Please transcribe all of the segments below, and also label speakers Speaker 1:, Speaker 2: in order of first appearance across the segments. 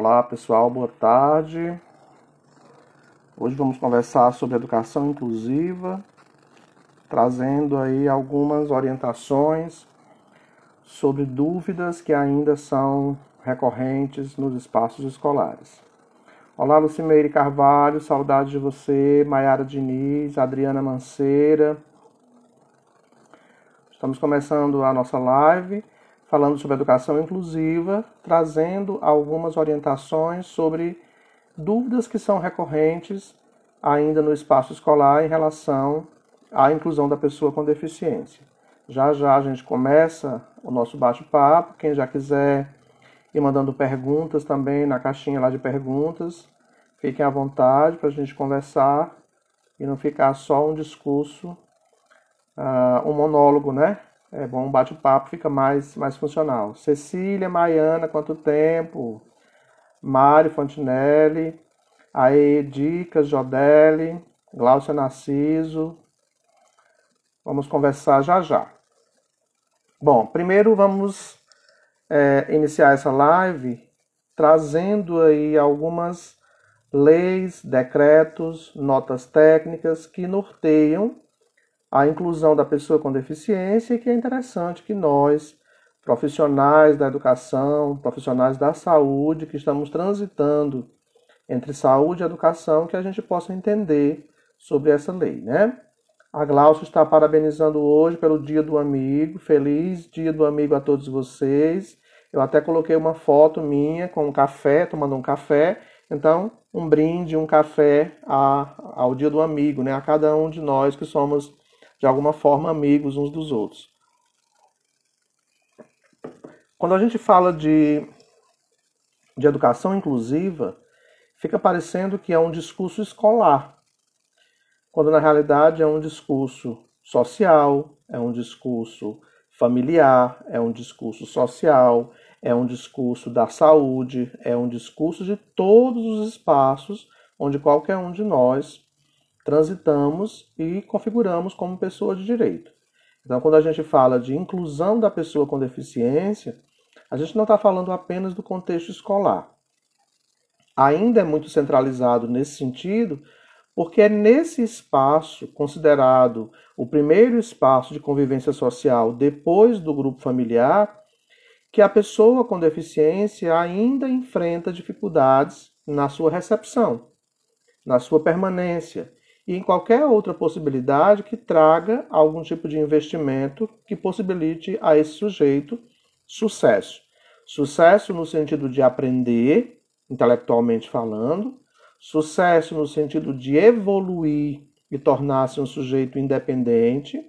Speaker 1: Olá pessoal, boa tarde. Hoje vamos conversar sobre educação inclusiva, trazendo aí algumas orientações sobre dúvidas que ainda são recorrentes nos espaços escolares. Olá Lucimeire Carvalho, saudade de você, Maiara Diniz, Adriana Manceira. Estamos começando a nossa live falando sobre educação inclusiva, trazendo algumas orientações sobre dúvidas que são recorrentes ainda no espaço escolar em relação à inclusão da pessoa com deficiência. Já já a gente começa o nosso bate-papo. Quem já quiser ir mandando perguntas também na caixinha lá de perguntas, fiquem à vontade para a gente conversar e não ficar só um discurso, um monólogo, né? É bom, um bate-papo fica mais funcional. Cecília, Maiana, quanto tempo? Mário Fontinelli, Aê, Dicas, Jodelli, Glaucia Narciso. Vamos conversar já já. Bom, primeiro vamos iniciar essa live trazendo aí algumas leis, decretos, notas técnicas que norteiam a inclusão da pessoa com deficiência, e que é interessante que nós, profissionais da educação, profissionais da saúde, que estamos transitando entre saúde e educação, que a gente possa entender sobre essa lei, né? A Glaucia está parabenizando hoje pelo Dia do Amigo. Feliz Dia do Amigo a todos vocês. Eu até coloquei uma foto minha com um café, tomando um café. Então, um brinde, um café ao Dia do Amigo, né? A cada um de nós que somos de alguma forma amigos uns dos outros. Quando a gente fala de educação inclusiva, fica parecendo que é um discurso escolar, quando na realidade é um discurso social, é um discurso familiar, é um discurso social, é um discurso da saúde, é um discurso de todos os espaços onde qualquer um de nós transitamos e configuramos como pessoa de direito. Então, quando a gente fala de inclusão da pessoa com deficiência, a gente não está falando apenas do contexto escolar. Ainda é muito centralizado nesse sentido, porque é nesse espaço, considerado o primeiro espaço de convivência social depois do grupo familiar, que a pessoa com deficiência ainda enfrenta dificuldades na sua recepção, na sua permanência, e em qualquer outra possibilidade que traga algum tipo de investimento que possibilite a esse sujeito sucesso. Sucesso no sentido de aprender, intelectualmente falando, sucesso no sentido de evoluir e tornar-se um sujeito independente,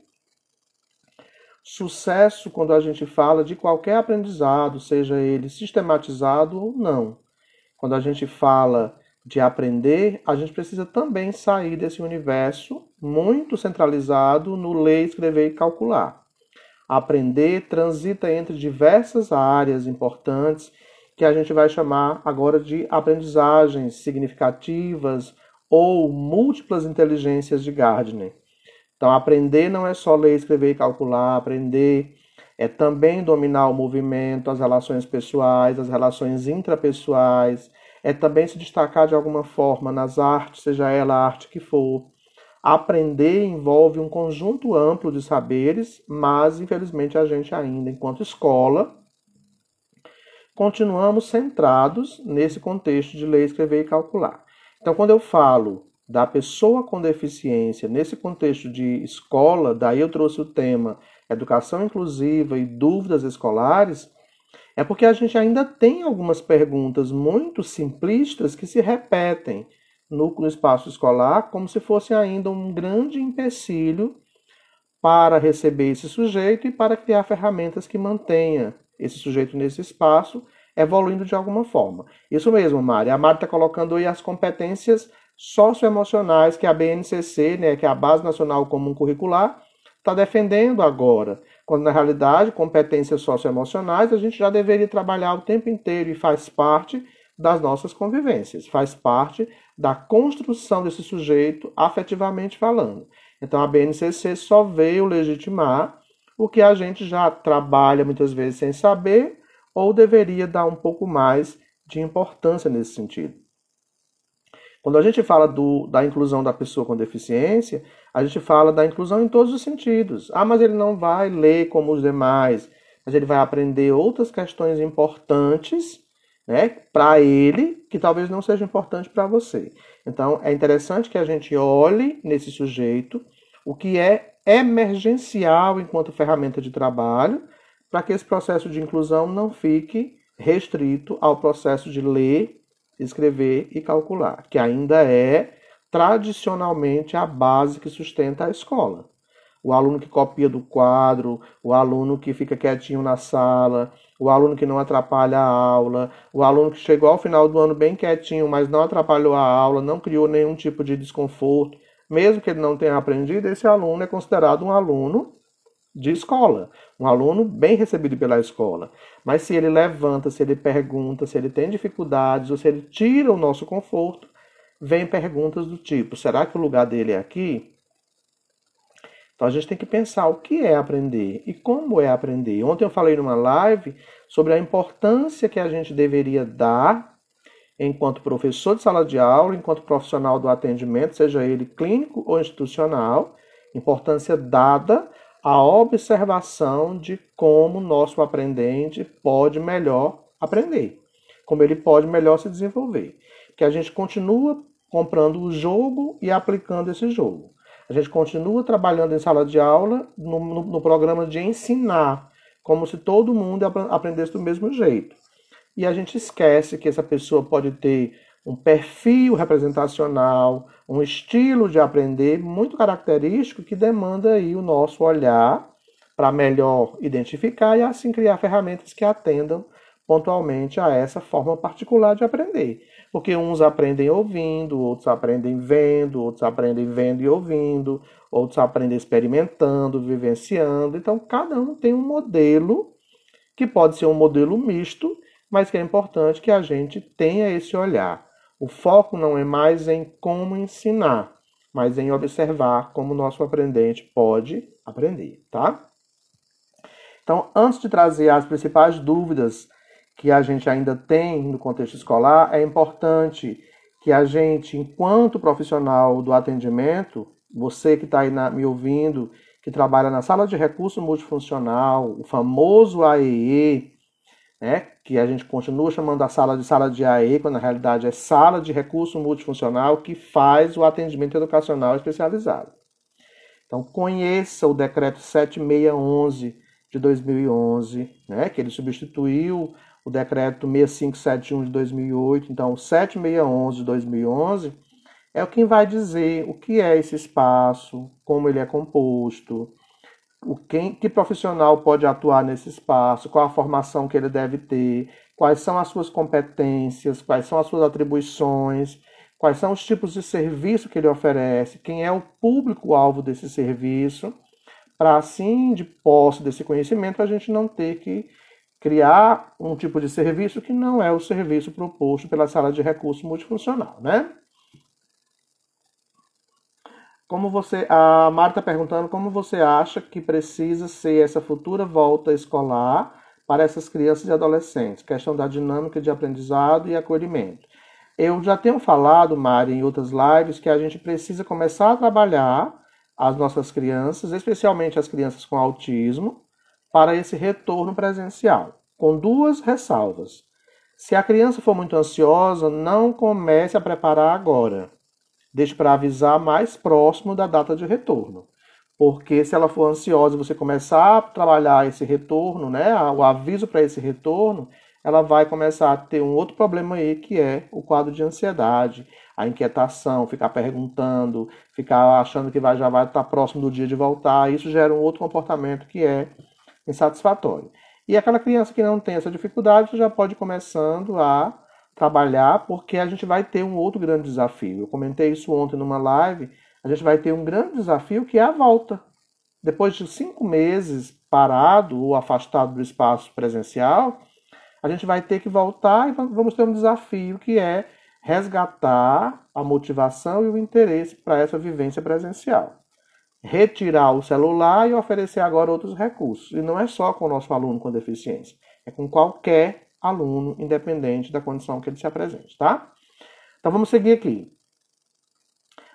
Speaker 1: sucesso quando a gente fala de qualquer aprendizado, seja ele sistematizado ou não. Quando a gente fala de aprender, a gente precisa também sair desse universo muito centralizado no ler, escrever e calcular. Aprender transita entre diversas áreas importantes que a gente vai chamar agora de aprendizagens significativas ou múltiplas inteligências de Gardner. Então, aprender não é só ler, escrever e calcular. Aprender é também dominar o movimento, as relações pessoais, as relações intrapessoais. É também se destacar de alguma forma nas artes, seja ela a arte que for. Aprender envolve um conjunto amplo de saberes, mas infelizmente a gente ainda, enquanto escola, continuamos centrados nesse contexto de ler, escrever e calcular. Então, quando eu falo da pessoa com deficiência nesse contexto de escola, daí eu trouxe o tema educação inclusiva e dúvidas escolares, é porque a gente ainda tem algumas perguntas muito simplistas que se repetem no espaço escolar, como se fosse ainda um grande empecilho para receber esse sujeito e para criar ferramentas que mantenha esse sujeito nesse espaço, evoluindo de alguma forma. Isso mesmo, Mari. A Mari está colocando aí as competências socioemocionais que a BNCC, né, que é a Base Nacional Comum Curricular, está defendendo agora, quando na realidade competências socioemocionais a gente já deveria trabalhar o tempo inteiro e faz parte das nossas convivências, faz parte da construção desse sujeito afetivamente falando. Então a BNCC só veio legitimar o que a gente já trabalha muitas vezes sem saber, ou deveria dar um pouco mais de importância nesse sentido. Quando a gente fala da inclusão da pessoa com deficiência, a gente fala da inclusão em todos os sentidos. Ah, mas ele não vai ler como os demais, mas ele vai aprender outras questões importantes, né, para ele, que talvez não seja importante para você. Então, é interessante que a gente olhe nesse sujeito o que é emergencial enquanto ferramenta de trabalho, para que esse processo de inclusão não fique restrito ao processo de ler, escrever e calcular, que ainda é tradicionalmente a base que sustenta a escola. O aluno que copia do quadro, o aluno que fica quietinho na sala, o aluno que não atrapalha a aula, o aluno que chegou ao final do ano bem quietinho, mas não atrapalhou a aula, não criou nenhum tipo de desconforto, mesmo que ele não tenha aprendido, esse aluno é considerado um aluno de escola, um aluno bem recebido pela escola. Mas se ele levanta, se ele pergunta, se ele tem dificuldades ou se ele tira o nosso conforto, vem perguntas do tipo: será que o lugar dele é aqui? Então a gente tem que pensar o que é aprender e como é aprender. Ontem eu falei numa live sobre a importância que a gente deveria dar enquanto professor de sala de aula, enquanto profissional do atendimento, seja ele clínico ou institucional, importância dada à observação de como o nosso aprendente pode melhor aprender, como ele pode melhor se desenvolver. Que a gente continua comprando o jogo e aplicando esse jogo. A gente continua trabalhando em sala de aula no programa de ensinar, como se todo mundo aprendesse do mesmo jeito. E a gente esquece que essa pessoa pode ter um perfil representacional, um estilo de aprender muito característico que demanda aí o nosso olhar para melhor identificar e assim criar ferramentas que atendam pontualmente a essa forma particular de aprender. Porque uns aprendem ouvindo, outros aprendem vendo, outros aprendem vendo e ouvindo, outros aprendem experimentando, vivenciando. Então, cada um tem um modelo que pode ser um modelo misto, mas que é importante que a gente tenha esse olhar. O foco não é mais em como ensinar, mas em observar como o nosso aprendente pode aprender, tá? Então, antes de trazer as principais dúvidas que a gente ainda tem no contexto escolar, é importante que a gente, enquanto profissional do atendimento, você que está aí me ouvindo, que trabalha na sala de recurso multifuncional, o famoso AEE, né, que a gente continua chamando a sala de AE, quando na realidade é sala de recurso multifuncional, que faz o atendimento educacional especializado. Então, conheça o decreto 7611 de 2011, né, que ele substituiu o decreto 6571 de 2008. Então, o 7611 de 2011 é o que vai dizer o que é esse espaço, como ele é composto, que profissional pode atuar nesse espaço, qual a formação que ele deve ter, quais são as suas competências, quais são as suas atribuições, quais são os tipos de serviço que ele oferece, quem é o público-alvo desse serviço, para assim, de posse desse conhecimento, a gente não ter que criar um tipo de serviço que não é o serviço proposto pela sala de recurso multifuncional, né? A Mari está perguntando como você acha que precisa ser essa futura volta escolar para essas crianças e adolescentes, questão da dinâmica de aprendizado e acolhimento. Eu já tenho falado, Mari, em outras lives, que a gente precisa começar a trabalhar as nossas crianças, especialmente as crianças com autismo, para esse retorno presencial, com duas ressalvas. Se a criança for muito ansiosa, não comece a preparar agora. Deixe para avisar mais próximo da data de retorno. Porque se ela for ansiosa e você começar a trabalhar esse retorno, né, o aviso para esse retorno, ela vai começar a ter um outro problema aí, que é o quadro de ansiedade, a inquietação, ficar perguntando, ficar achando que já vai estar próximo do dia de voltar. Isso gera um outro comportamento que é insatisfatório. E aquela criança que não tem essa dificuldade já pode ir começando a trabalhar, porque a gente vai ter um outro grande desafio. Eu comentei isso ontem numa live. A gente vai ter um grande desafio, que é a volta. Depois de 5 meses parado ou afastado do espaço presencial, a gente vai ter que voltar e vamos ter um desafio, que é resgatar a motivação e o interesse para essa vivência presencial. Retirar o celular e oferecer agora outros recursos. E não é só com o nosso aluno com deficiência, é com qualquer aluno, independente da condição que ele se apresente, tá? Então vamos seguir aqui.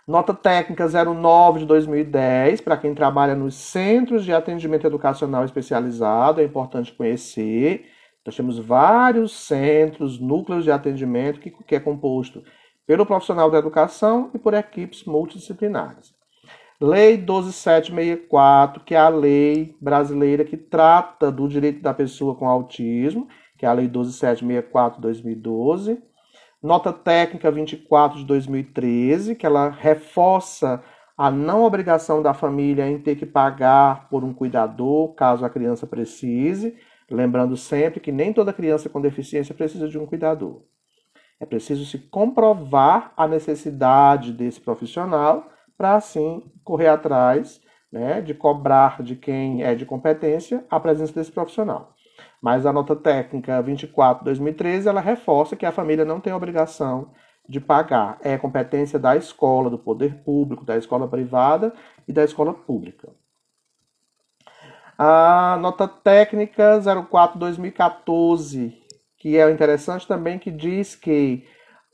Speaker 1: Nota técnica 09 de 2010, para quem trabalha nos centros de atendimento educacional especializado, é importante conhecer. Nós temos vários centros, núcleos de atendimento, que é composto pelo profissional da educação e por equipes multidisciplinares. Lei 12.764, que é a lei brasileira que trata do direito da pessoa com autismo, que é a Lei 12.764 de 2012. Nota técnica 24 de 2013, que ela reforça a não obrigação da família em ter que pagar por um cuidador, caso a criança precise. Lembrando sempre que nem toda criança com deficiência precisa de um cuidador. É preciso se comprovar a necessidade desse profissional para, assim, correr atrás, né, de cobrar de quem é de competência a presença desse profissional. Mas a nota técnica 24 de 2013, ela reforça que a família não tem obrigação de pagar. É competência da escola, do poder público, da escola privada e da escola pública. A nota técnica 04 de 2014, que é interessante também, que diz que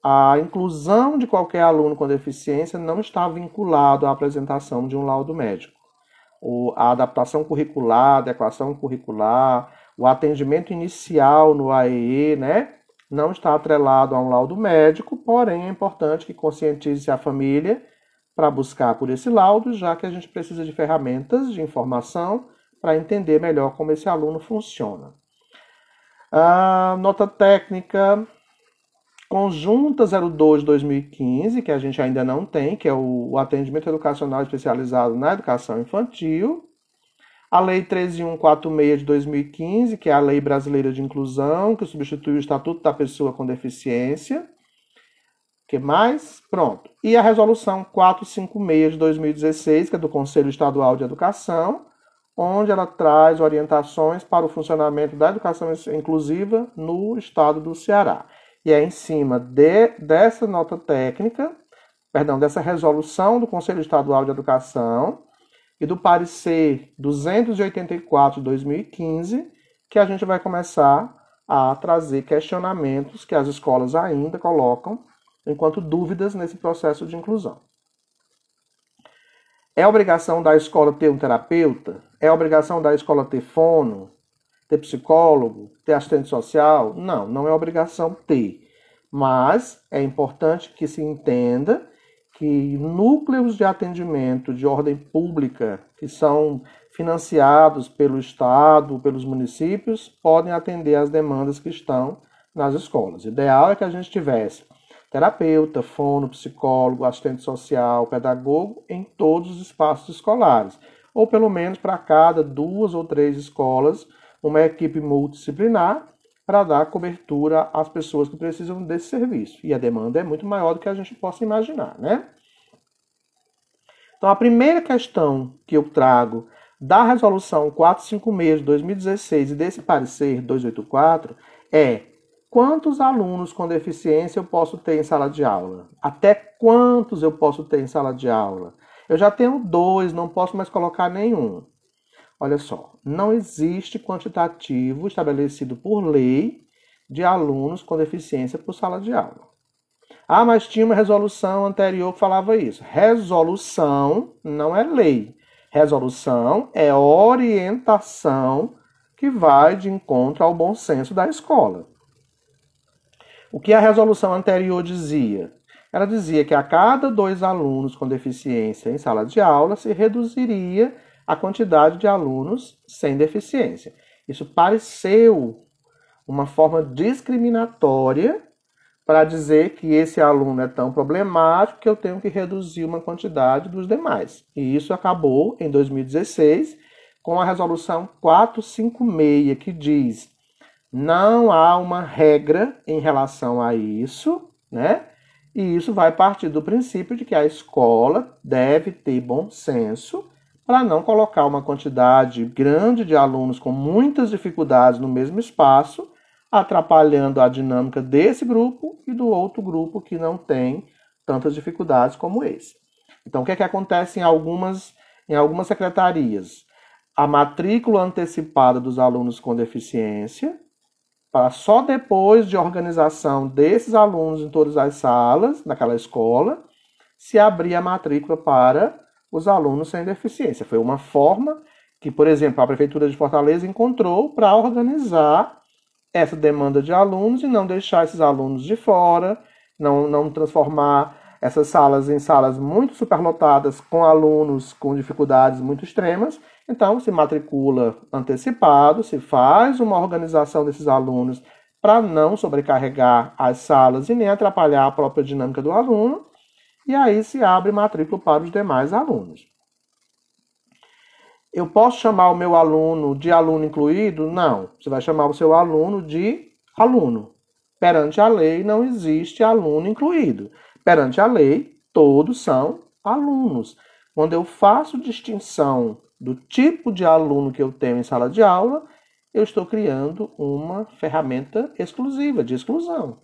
Speaker 1: a inclusão de qualquer aluno com deficiência não está vinculado à apresentação de um laudo médico. A adaptação curricular, adequação curricular, o atendimento inicial no AEE, né, não está atrelado a um laudo médico, porém é importante que conscientize a família para buscar por esse laudo, já que a gente precisa de ferramentas de informação para entender melhor como esse aluno funciona. A nota técnica conjunta 02 de 2015, que a gente ainda não tem, que é o atendimento educacional especializado na educação infantil. A Lei 13.146 de 2015, que é a Lei Brasileira de Inclusão, que substitui o Estatuto da Pessoa com Deficiência. O que mais? Pronto. E a Resolução 456 de 2016, que é do Conselho Estadual de Educação, onde ela traz orientações para o funcionamento da educação inclusiva no estado do Ceará. E é em cima dessa nota técnica, dessa resolução do Conselho Estadual de Educação e do parecer 284 de 2015, que a gente vai começar a trazer questionamentos que as escolas ainda colocam enquanto dúvidas nesse processo de inclusão. É obrigação da escola ter um terapeuta? É obrigação da escola ter fono, ter psicólogo, ter assistente social? Não, não é obrigação ter. Mas é importante que se entenda que núcleos de atendimento de ordem pública, que são financiados pelo Estado, pelos municípios, podem atender às demandas que estão nas escolas. O ideal é que a gente tivesse terapeuta, fono, psicólogo, assistente social, pedagogo em todos os espaços escolares, ou pelo menos para cada 2 ou 3 escolas, uma equipe multidisciplinar para dar cobertura às pessoas que precisam desse serviço. E a demanda é muito maior do que a gente possa imaginar, né? Então, a primeira questão que eu trago da Resolução 456 de 2016 e desse parecer 284 é: quantos alunos com deficiência eu posso ter em sala de aula? Até quantos eu posso ter em sala de aula? Eu já tenho 2, não posso mais colocar nenhum. Olha só, não existe quantitativo estabelecido por lei de alunos com deficiência por sala de aula. Ah, mas tinha uma resolução anterior que falava isso. Resolução não é lei. Resolução é orientação que vai de encontro ao bom senso da escola. O que a resolução anterior dizia? Ela dizia que a cada 2 alunos com deficiência em sala de aula se reduziria a quantidade de alunos sem deficiência. Isso pareceu uma forma discriminatória para dizer que esse aluno é tão problemático que eu tenho que reduzir uma quantidade dos demais. E isso acabou em 2016 com a resolução 456, que diz: não há uma regra em relação a isso, né? E isso vai partir do princípio de que a escola deve ter bom senso para não colocar uma quantidade grande de alunos com muitas dificuldades no mesmo espaço, atrapalhando a dinâmica desse grupo e do outro grupo que não tem tantas dificuldades como esse. Então, o que é que acontece em algumas secretarias? A matrícula antecipada dos alunos com deficiência, para só depois de organização desses alunos em todas as salas daquela escola, se abrir a matrícula para os alunos sem deficiência. Foi uma forma que, por exemplo, a Prefeitura de Fortaleza encontrou para organizar essa demanda de alunos e não deixar esses alunos de fora, não transformar essas salas em salas muito superlotadas com alunos com dificuldades muito extremas. Então, se matricula antecipado, se faz uma organização desses alunos para não sobrecarregar as salas e nem atrapalhar a própria dinâmica do aluno, e aí se abre matrícula para os demais alunos. Eu posso chamar o meu aluno de aluno incluído? Não. Você vai chamar o seu aluno de aluno. Perante a lei, não existe aluno incluído. Perante a lei, todos são alunos. Quando eu faço distinção do tipo de aluno que eu tenho em sala de aula, eu estou criando uma ferramenta exclusiva, de exclusão.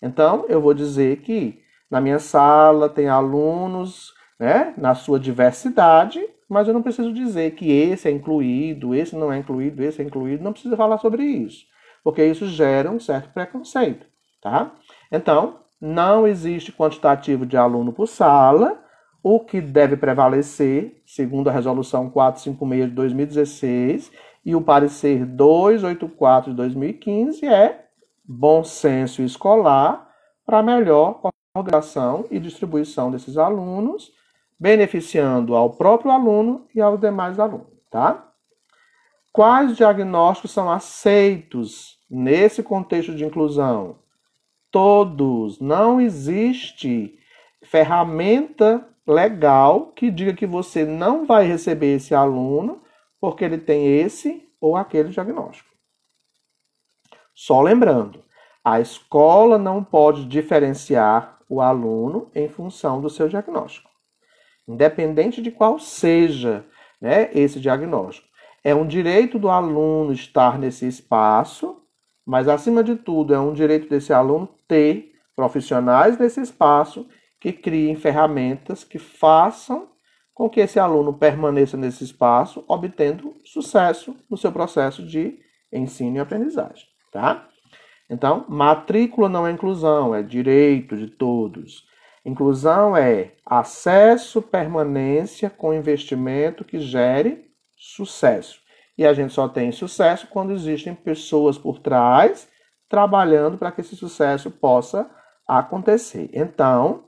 Speaker 1: Então, eu vou dizer que na minha sala tem alunos, né, na sua diversidade, mas eu não preciso dizer que esse é incluído, esse não é incluído, esse é incluído, não precisa falar sobre isso, porque isso gera um certo preconceito, tá? Então, não existe quantitativo de aluno por sala. O que deve prevalecer, segundo a Resolução 456 de 2016 e o parecer 284 de 2015, é bom senso escolar para melhor organização e distribuição desses alunos, beneficiando ao próprio aluno e aos demais alunos, tá? Quais diagnósticos são aceitos nesse contexto de inclusão? Todos. Não existe ferramenta legal que diga que você não vai receber esse aluno porque ele tem esse ou aquele diagnóstico. Só lembrando, a escola não pode diferenciar o aluno em função do seu diagnóstico, independente de qual seja, né, esse diagnóstico. É um direito do aluno estar nesse espaço, mas, acima de tudo, é um direito desse aluno ter profissionais nesse espaço que criem ferramentas que façam com que esse aluno permaneça nesse espaço, obtendo sucesso no seu processo de ensino e aprendizagem, tá? Então, matrícula não é inclusão, é direito de todos. Inclusão é acesso, permanência com investimento que gere sucesso. E a gente só tem sucesso quando existem pessoas por trás trabalhando para que esse sucesso possa acontecer. Então,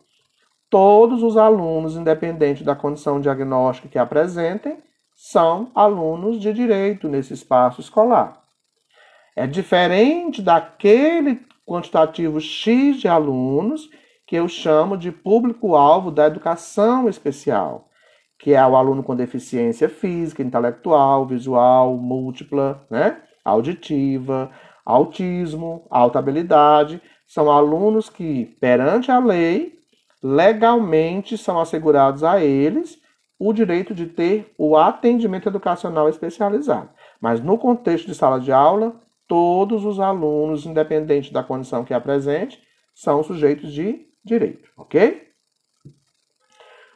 Speaker 1: todos os alunos, independente da condição diagnóstica que apresentem, são alunos de direito nesse espaço escolar. É diferente daquele quantitativo X de alunos que eu chamo de público-alvo da educação especial, que é o aluno com deficiência física, intelectual, visual, múltipla, né? Auditiva, autismo, alta habilidade. São alunos que, perante a lei, legalmente são assegurados a eles o direito de ter o atendimento educacional especializado. Mas no contexto de sala de aula, todos os alunos, independente da condição que apresente, são sujeitos de direito, ok?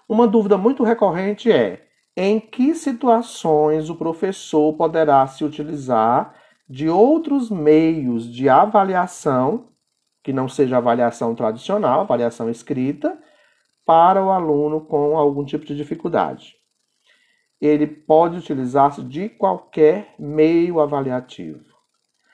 Speaker 1: Uma dúvida muito recorrente é: em que situações o professor poderá se utilizar de outros meios de avaliação, que não seja avaliação tradicional, avaliação escrita, para o aluno com algum tipo de dificuldade? Ele pode utilizar-se de qualquer meio avaliativo.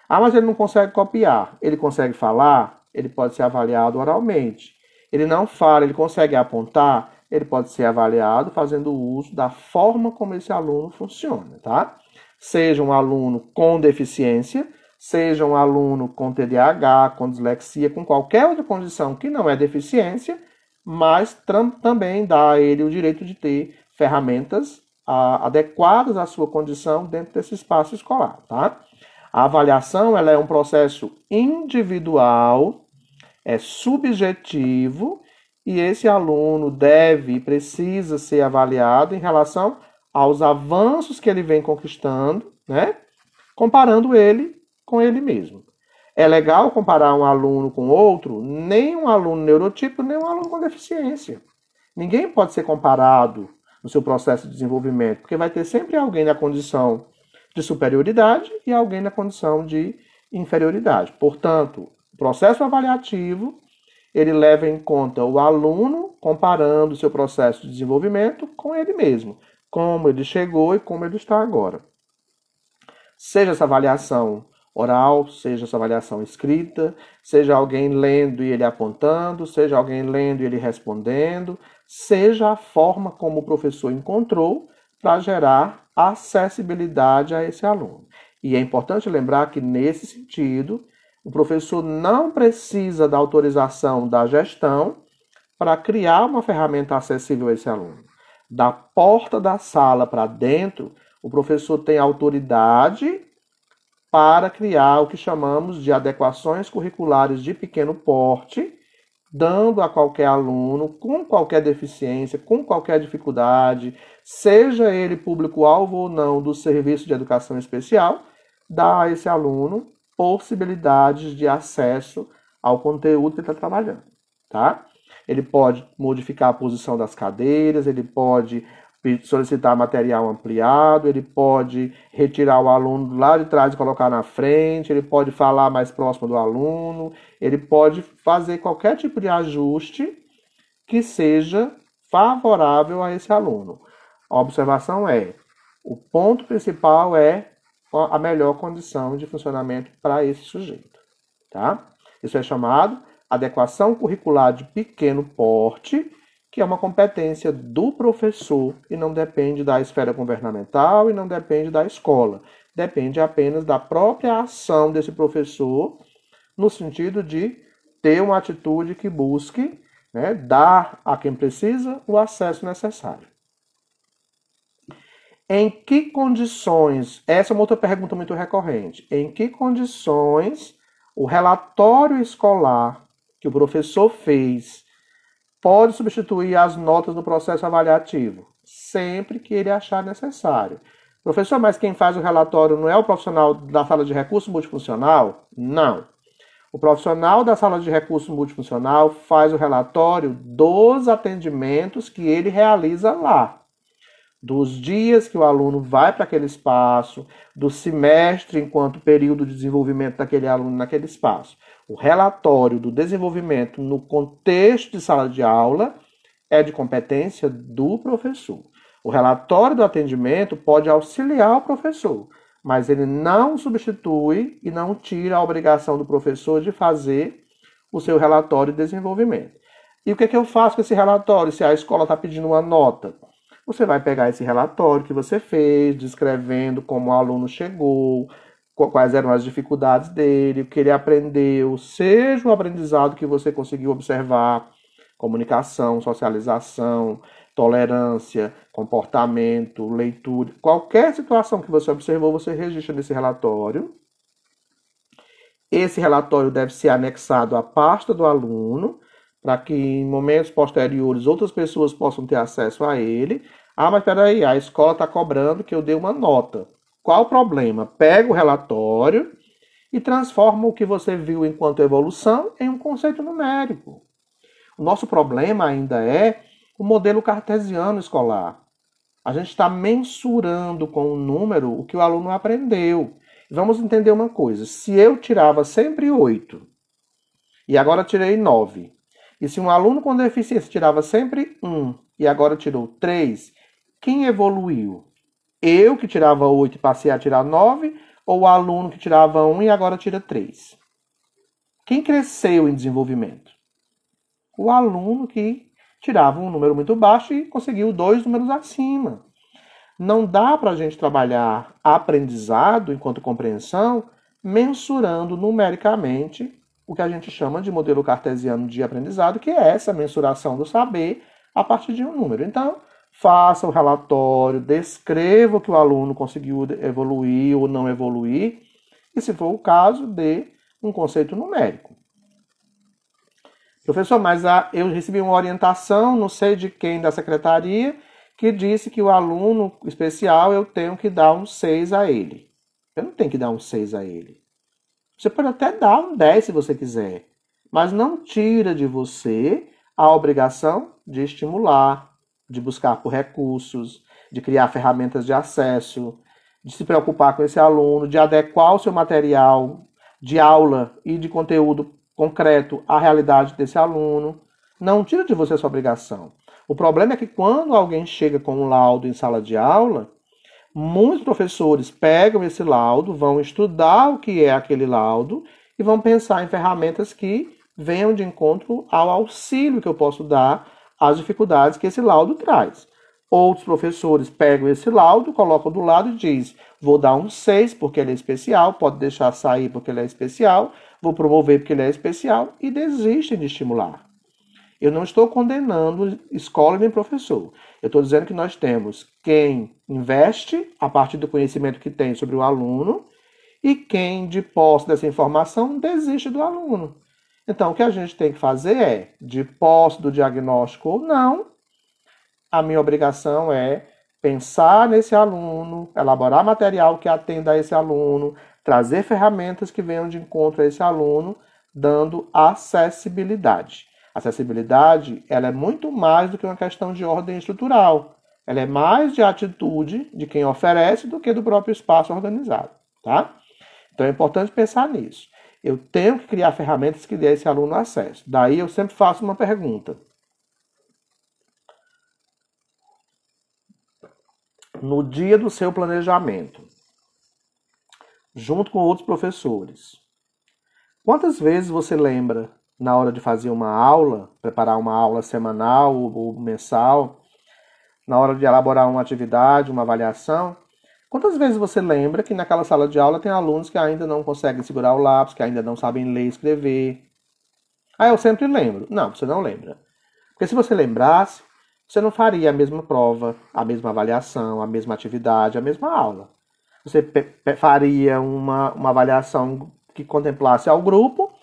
Speaker 1: Ah, mas ele não consegue copiar. Ele consegue falar? Ele pode ser avaliado oralmente. Ele não fala, ele consegue apontar? Ele pode ser avaliado fazendo uso da forma como esse aluno funciona, tá? Seja um aluno com deficiência, seja um aluno com TDAH, com dislexia, com qualquer outra condição que não é deficiência, mas também dá a ele o direito de ter ferramentas adequadas à sua condição dentro desse espaço escolar, tá? A avaliação ela é um processo individual, é subjetivo, e esse aluno deve e precisa ser avaliado em relação aos avanços que ele vem conquistando, né? Comparando ele com ele mesmo. É legal comparar um aluno com outro? Nem um aluno neurotípico, nem um aluno com deficiência. Ninguém pode ser comparado no seu processo de desenvolvimento, porque vai ter sempre alguém na condição de superioridade e alguém na condição de inferioridade. Portanto, o processo avaliativo, ele leva em conta o aluno comparando o seu processo de desenvolvimento com ele mesmo, como ele chegou e como ele está agora. Seja essa avaliação oral, seja essa avaliação escrita, seja alguém lendo e ele apontando, seja alguém lendo e ele respondendo, seja a forma como o professor encontrou para gerar acessibilidade a esse aluno. E é importante lembrar que, nesse sentido, o professor não precisa da autorização da gestão para criar uma ferramenta acessível a esse aluno. Da porta da sala para dentro, o professor tem autoridade para criar o que chamamos de adequações curriculares de pequeno porte, dando a qualquer aluno, com qualquer deficiência, com qualquer dificuldade, seja ele público-alvo ou não do serviço de educação especial, dá a esse aluno possibilidades de acesso ao conteúdo que ele está trabalhando, tá? Ele pode modificar a posição das cadeiras, ele pode solicitar material ampliado, ele pode retirar o aluno lá de trás e colocar na frente, ele pode falar mais próximo do aluno, ele pode fazer qualquer tipo de ajuste que seja favorável a esse aluno. A observação é, o ponto principal é a melhor condição de funcionamento para esse sujeito, tá? Isso é chamado adequação curricular de pequeno porte, que é uma competência do professor e não depende da esfera governamental e não depende da escola. Depende apenas da própria ação desse professor, no sentido de ter uma atitude que busque, né, dar a quem precisa o acesso necessário. Em que condições, essa é uma outra pergunta muito recorrente, em que condições o relatório escolar que o professor fez pode substituir as notas do processo avaliativo? Sempre que ele achar necessário. Professor, mas quem faz o relatório não é o profissional da sala de recurso multifuncional? Não. O profissional da sala de recurso multifuncional faz o relatório dos atendimentos que ele realiza lá. Dos dias que o aluno vai para aquele espaço, do semestre enquanto período de desenvolvimento daquele aluno naquele espaço. O relatório do desenvolvimento no contexto de sala de aula é de competência do professor. O relatório do atendimento pode auxiliar o professor, mas ele não substitui e não tira a obrigação do professor de fazer o seu relatório de desenvolvimento. E o que eu faço com esse relatório se a escola está pedindo uma nota? Você vai pegar esse relatório que você fez, descrevendo como o aluno chegou, quais eram as dificuldades dele, o que ele aprendeu, seja o aprendizado que você conseguiu observar, comunicação, socialização, tolerância, comportamento, leitura, qualquer situação que você observou, você registra nesse relatório. Esse relatório deve ser anexado à pasta do aluno, para que em momentos posteriores outras pessoas possam ter acesso a ele. Ah, mas peraí, a escola está cobrando que eu dê uma nota. Qual o problema? Pega o relatório e transforma o que você viu enquanto evolução em um conceito numérico. O nosso problema ainda é o modelo cartesiano escolar. A gente está mensurando com o número o que o aluno aprendeu. Vamos entender uma coisa. Se eu tirava sempre 8 e agora tirei 9, e se um aluno com deficiência tirava sempre 1 e agora tirou 3, quem evoluiu? Eu que tirava 8 e passei a tirar 9, ou o aluno que tirava 1 e agora tira 3? Quem cresceu em desenvolvimento? O aluno que tirava um número muito baixo e conseguiu 2 números acima. Não dá para a gente trabalhar aprendizado enquanto compreensão mensurando numericamente o que a gente chama de modelo cartesiano de aprendizado, que é essa mensuração do saber a partir de um número. Então, faça o relatório, descreva o que o aluno conseguiu evoluir ou não evoluir, e se for o caso, dê um conceito numérico. Professor, mas eu recebi uma orientação, não sei de quem da secretaria, que disse que o aluno especial eu tenho que dar um 6 a ele. Eu não tenho que dar um 6 a ele. Você pode até dar um 10 se você quiser, mas não tira de você a obrigação de estimular, de buscar por recursos, de criar ferramentas de acesso, de se preocupar com esse aluno, de adequar o seu material de aula e de conteúdo concreto à realidade desse aluno. Não tira de você essa obrigação. O problema é que quando alguém chega com um laudo em sala de aula, muitos professores pegam esse laudo, vão estudar o que é aquele laudo e vão pensar em ferramentas que venham de encontro ao auxílio que eu posso dar às dificuldades que esse laudo traz. Outros professores pegam esse laudo, colocam do lado e dizem: vou dar um 6 porque ele é especial, pode deixar sair porque ele é especial, vou promover porque ele é especial, e desistem de estimular. Eu não estou condenando escola nem professor. Eu estou dizendo que nós temos quem investe a partir do conhecimento que tem sobre o aluno e quem, de posse dessa informação, desiste do aluno. Então, o que a gente tem que fazer é, de posse do diagnóstico ou não, a minha obrigação é pensar nesse aluno, elaborar material que atenda a esse aluno, trazer ferramentas que venham de encontro a esse aluno, dando acessibilidade. Acessibilidade, ela é muito mais do que uma questão de ordem estrutural. Ela é mais de atitude de quem oferece do que do próprio espaço organizado, tá? Então é importante pensar nisso. Eu tenho que criar ferramentas que dê a esse aluno acesso. Daí eu sempre faço uma pergunta. No dia do seu planejamento, junto com outros professores, quantas vezes você lembra, na hora de fazer uma aula, preparar uma aula semanal ou mensal, na hora de elaborar uma atividade, uma avaliação, quantas vezes você lembra que naquela sala de aula tem alunos que ainda não conseguem segurar o lápis, que ainda não sabem ler e escrever? Ah, eu sempre lembro. Não, você não lembra. Porque se você lembrasse, você não faria a mesma prova, a mesma avaliação, a mesma atividade, a mesma aula. Você faria uma avaliação que contemplasse ao grupo,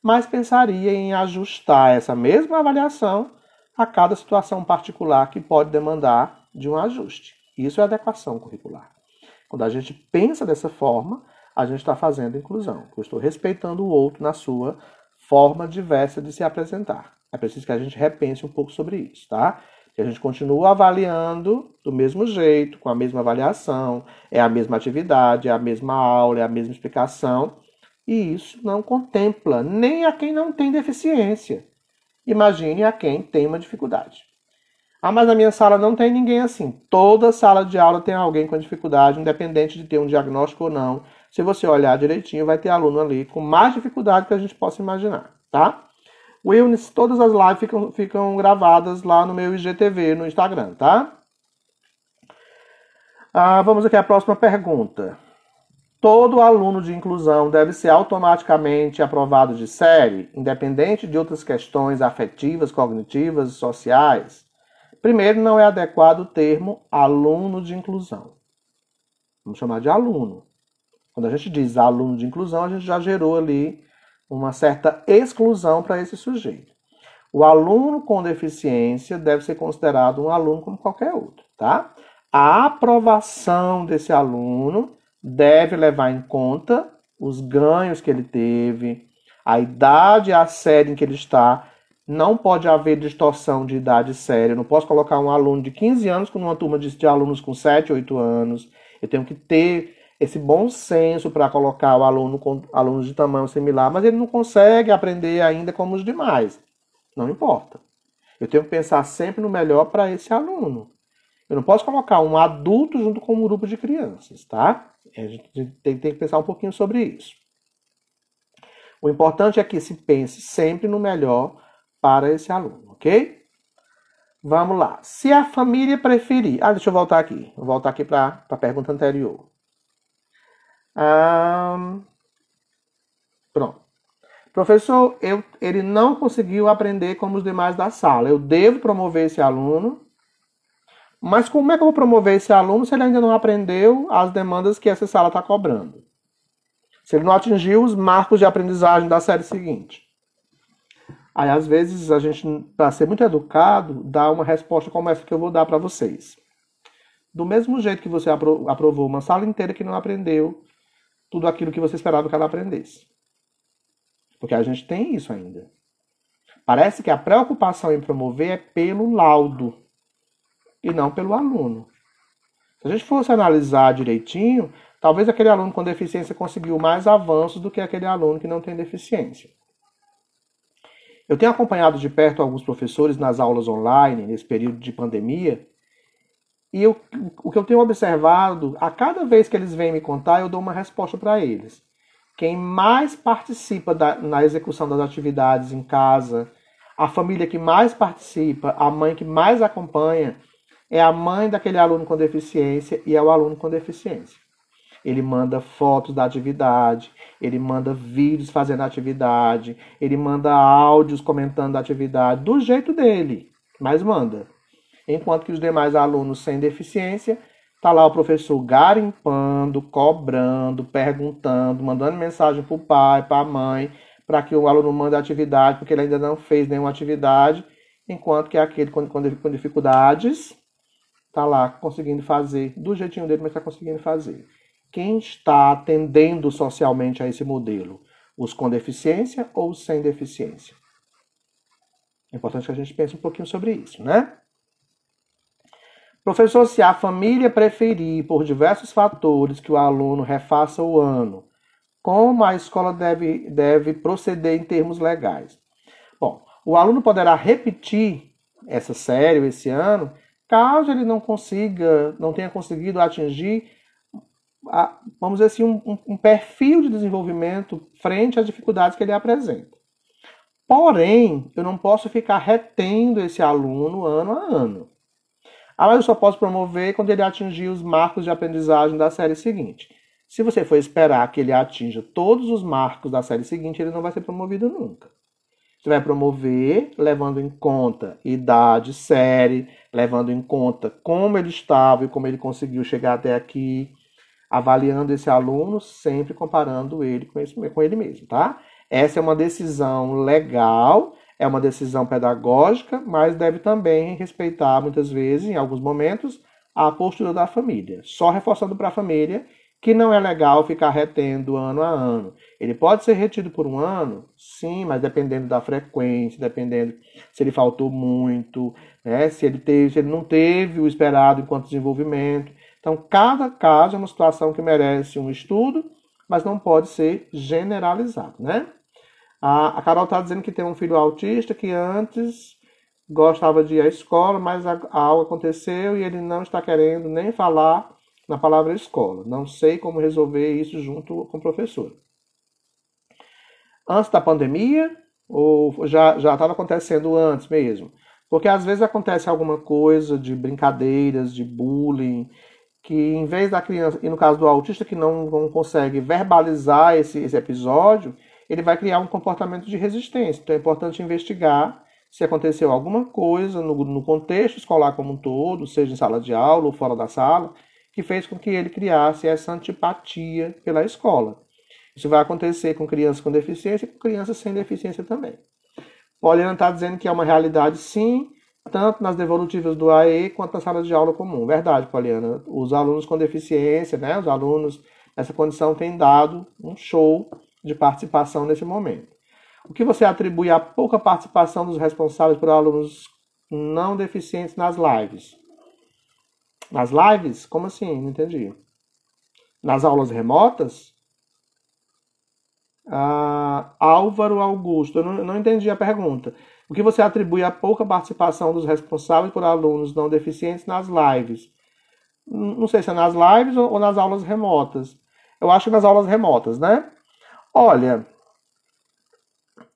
Speaker 1: mas pensaria em ajustar essa mesma avaliação a cada situação particular que pode demandar de um ajuste. Isso é adequação curricular. Quando a gente pensa dessa forma, a gente está fazendo inclusão. Eu estou respeitando o outro na sua forma diversa de se apresentar. É preciso que a gente repense um pouco sobre isso, tá? Que a gente continua avaliando do mesmo jeito, com a mesma avaliação, é a mesma atividade, é a mesma aula, é a mesma explicação, e isso não contempla nem a quem não tem deficiência. Imagine a quem tem uma dificuldade. Ah, mas na minha sala não tem ninguém assim. Toda sala de aula tem alguém com dificuldade, independente de ter um diagnóstico ou não. Se você olhar direitinho, vai ter aluno ali com mais dificuldade que a gente possa imaginar, tá? Wilnes, todas as lives ficam gravadas lá no meu IGTV, no Instagram, tá? Vamos aqui à próxima pergunta. Todo aluno de inclusão deve ser automaticamente aprovado de série, independente de outras questões afetivas, cognitivas e sociais? Primeiro, não é adequado o termo aluno de inclusão. Vamos chamar de aluno. Quando a gente diz aluno de inclusão, a gente já gerou ali uma certa exclusão para esse sujeito. O aluno com deficiência deve ser considerado um aluno como qualquer outro, tá? A aprovação desse aluno deve levar em conta os ganhos que ele teve, a idade e a série em que ele está. Não pode haver distorção de idade séria. Eu não posso colocar um aluno de 15 anos com uma turma de alunos com 7, 8 anos. Eu tenho que ter esse bom senso para colocar o aluno com alunos de tamanho similar, mas ele não consegue aprender ainda como os demais. Não importa. Eu tenho que pensar sempre no melhor para esse aluno. Eu não posso colocar um adulto junto com um grupo de crianças, tá? A gente tem que pensar um pouquinho sobre isso. O importante é que se pense sempre no melhor para esse aluno, ok? Vamos lá. Se a família preferir... deixa eu voltar aqui. Vou voltar aqui para a pergunta anterior. Pronto. Professor, ele não conseguiu aprender como os demais da sala. Eu devo promover esse aluno? Mas como é que eu vou promover esse aluno se ele ainda não aprendeu as demandas que essa sala está cobrando? Se ele não atingiu os marcos de aprendizagem da série seguinte? Aí, às vezes, a gente, para ser muito educado, dá uma resposta como essa que eu vou dar para vocês. Do mesmo jeito que você aprovou uma sala inteira que não aprendeu tudo aquilo que você esperava que ela aprendesse. Porque a gente tem isso ainda. Parece que a preocupação em promover é pelo laudo e não pelo aluno. Se a gente fosse analisar direitinho, Talvez aquele aluno com deficiência conseguiu mais avanços do que aquele aluno que não tem deficiência. Eu tenho acompanhado de perto alguns professores nas aulas online, nesse período de pandemia, e o que eu tenho observado, a cada vez que eles vêm me contar, eu dou uma resposta para eles. Quem mais participa na execução das atividades em casa, a família que mais participa, a mãe que mais acompanha, é a mãe daquele aluno com deficiência e é o aluno com deficiência. Ele manda fotos da atividade, ele manda vídeos fazendo a atividade, ele manda áudios comentando a atividade, do jeito dele, mas manda. Enquanto que os demais alunos sem deficiência, tá lá o professor garimpando, cobrando, perguntando, mandando mensagem para o pai, para a mãe, para que o aluno mande a atividade, porque ele ainda não fez nenhuma atividade, enquanto que aquele com dificuldades tá lá conseguindo fazer do jeitinho dele, mas está conseguindo fazer. Quem está atendendo socialmente a esse modelo? Os com deficiência ou os sem deficiência? É importante que a gente pense um pouquinho sobre isso, né? Professor, se a família preferir, por diversos fatores, que o aluno refaça o ano, como a escola deve proceder em termos legais? Bom, o aluno poderá repetir essa série ou esse ano, caso ele não tenha conseguido atingir, vamos dizer assim, um perfil de desenvolvimento frente às dificuldades que ele apresenta. Porém, eu não posso ficar retendo esse aluno ano a ano. Mas eu só posso promover quando ele atingir os marcos de aprendizagem da série seguinte. Se você for esperar que ele atinja todos os marcos da série seguinte, ele não vai ser promovido nunca. Você vai promover levando em conta idade, série, levando em conta como ele estava e como ele conseguiu chegar até aqui, avaliando esse aluno, sempre comparando ele com ele mesmo, tá? Essa é uma decisão legal, é uma decisão pedagógica, mas deve também respeitar, muitas vezes, em alguns momentos, a postura da família. Só reforçando para a família que não é legal ficar retendo ano a ano. Ele pode ser retido por um ano, sim, mas dependendo da frequência, dependendo se ele faltou muito, né, se ele não teve o esperado enquanto desenvolvimento. Então, cada caso é uma situação que merece um estudo, mas não pode ser generalizado, né? A Carol está dizendo que tem um filho autista que antes gostava de ir à escola, mas algo aconteceu e ele não está querendo nem falar na palavra escola. Não sei como resolver isso junto com o professor. Antes da pandemia ou já estava acontecendo antes mesmo? Porque às vezes acontece alguma coisa de brincadeiras, de bullying, que em vez da criança, e no caso do autista que não consegue verbalizar esse episódio, ele vai criar um comportamento de resistência. Então é importante investigar se aconteceu alguma coisa no contexto escolar como um todo, seja em sala de aula ou fora da sala, que fez com que ele criasse essa antipatia pela escola. Isso vai acontecer com crianças com deficiência e com crianças sem deficiência também. Poliana está dizendo que é uma realidade, sim, tanto nas devolutivas do AE quanto na sala de aula comum. Verdade, Poliana. Os alunos com deficiência, né, os alunos nessa condição têm dado um show de participação nesse momento. O que você atribui à pouca participação dos responsáveis por alunos não deficientes nas lives? Nas lives? Como assim? Não entendi. Nas aulas remotas? Álvaro Augusto, eu não entendi a pergunta. O que você atribui à pouca participação dos responsáveis por alunos não deficientes nas lives? Não sei se é nas lives ou nas aulas remotas. Eu acho que nas aulas remotas, né? Olha,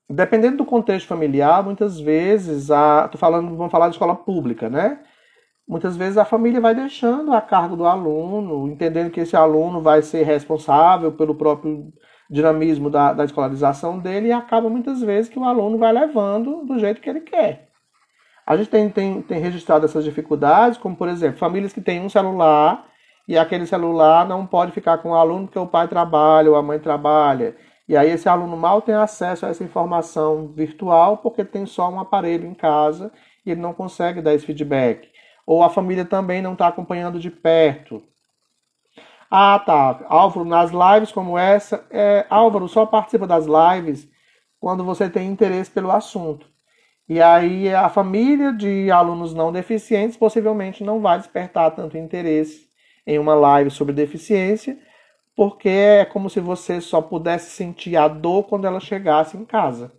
Speaker 1: dependendo do contexto familiar, muitas vezes, vamos falar de escola pública, né? Muitas vezes a família vai deixando a cargo do aluno, entendendo que esse aluno vai ser responsável pelo próprio dinamismo da escolarização dele e acaba muitas vezes que o aluno vai levando do jeito que ele quer. A gente tem registrado essas dificuldades, como por exemplo, famílias que têm um celular e aquele celular não pode ficar com o aluno porque o pai trabalha ou a mãe trabalha. E aí esse aluno mal tem acesso a essa informação virtual porque tem só um aparelho em casa e ele não consegue dar esse feedback. Ou a família também não está acompanhando de perto. Tá. Álvaro, nas lives como essa, Álvaro, só participa das lives quando você tem interesse pelo assunto. E aí a família de alunos não deficientes possivelmente não vai despertar tanto interesse em uma live sobre deficiência, porque é como se você só pudesse sentir a dor quando ela chegasse em casa.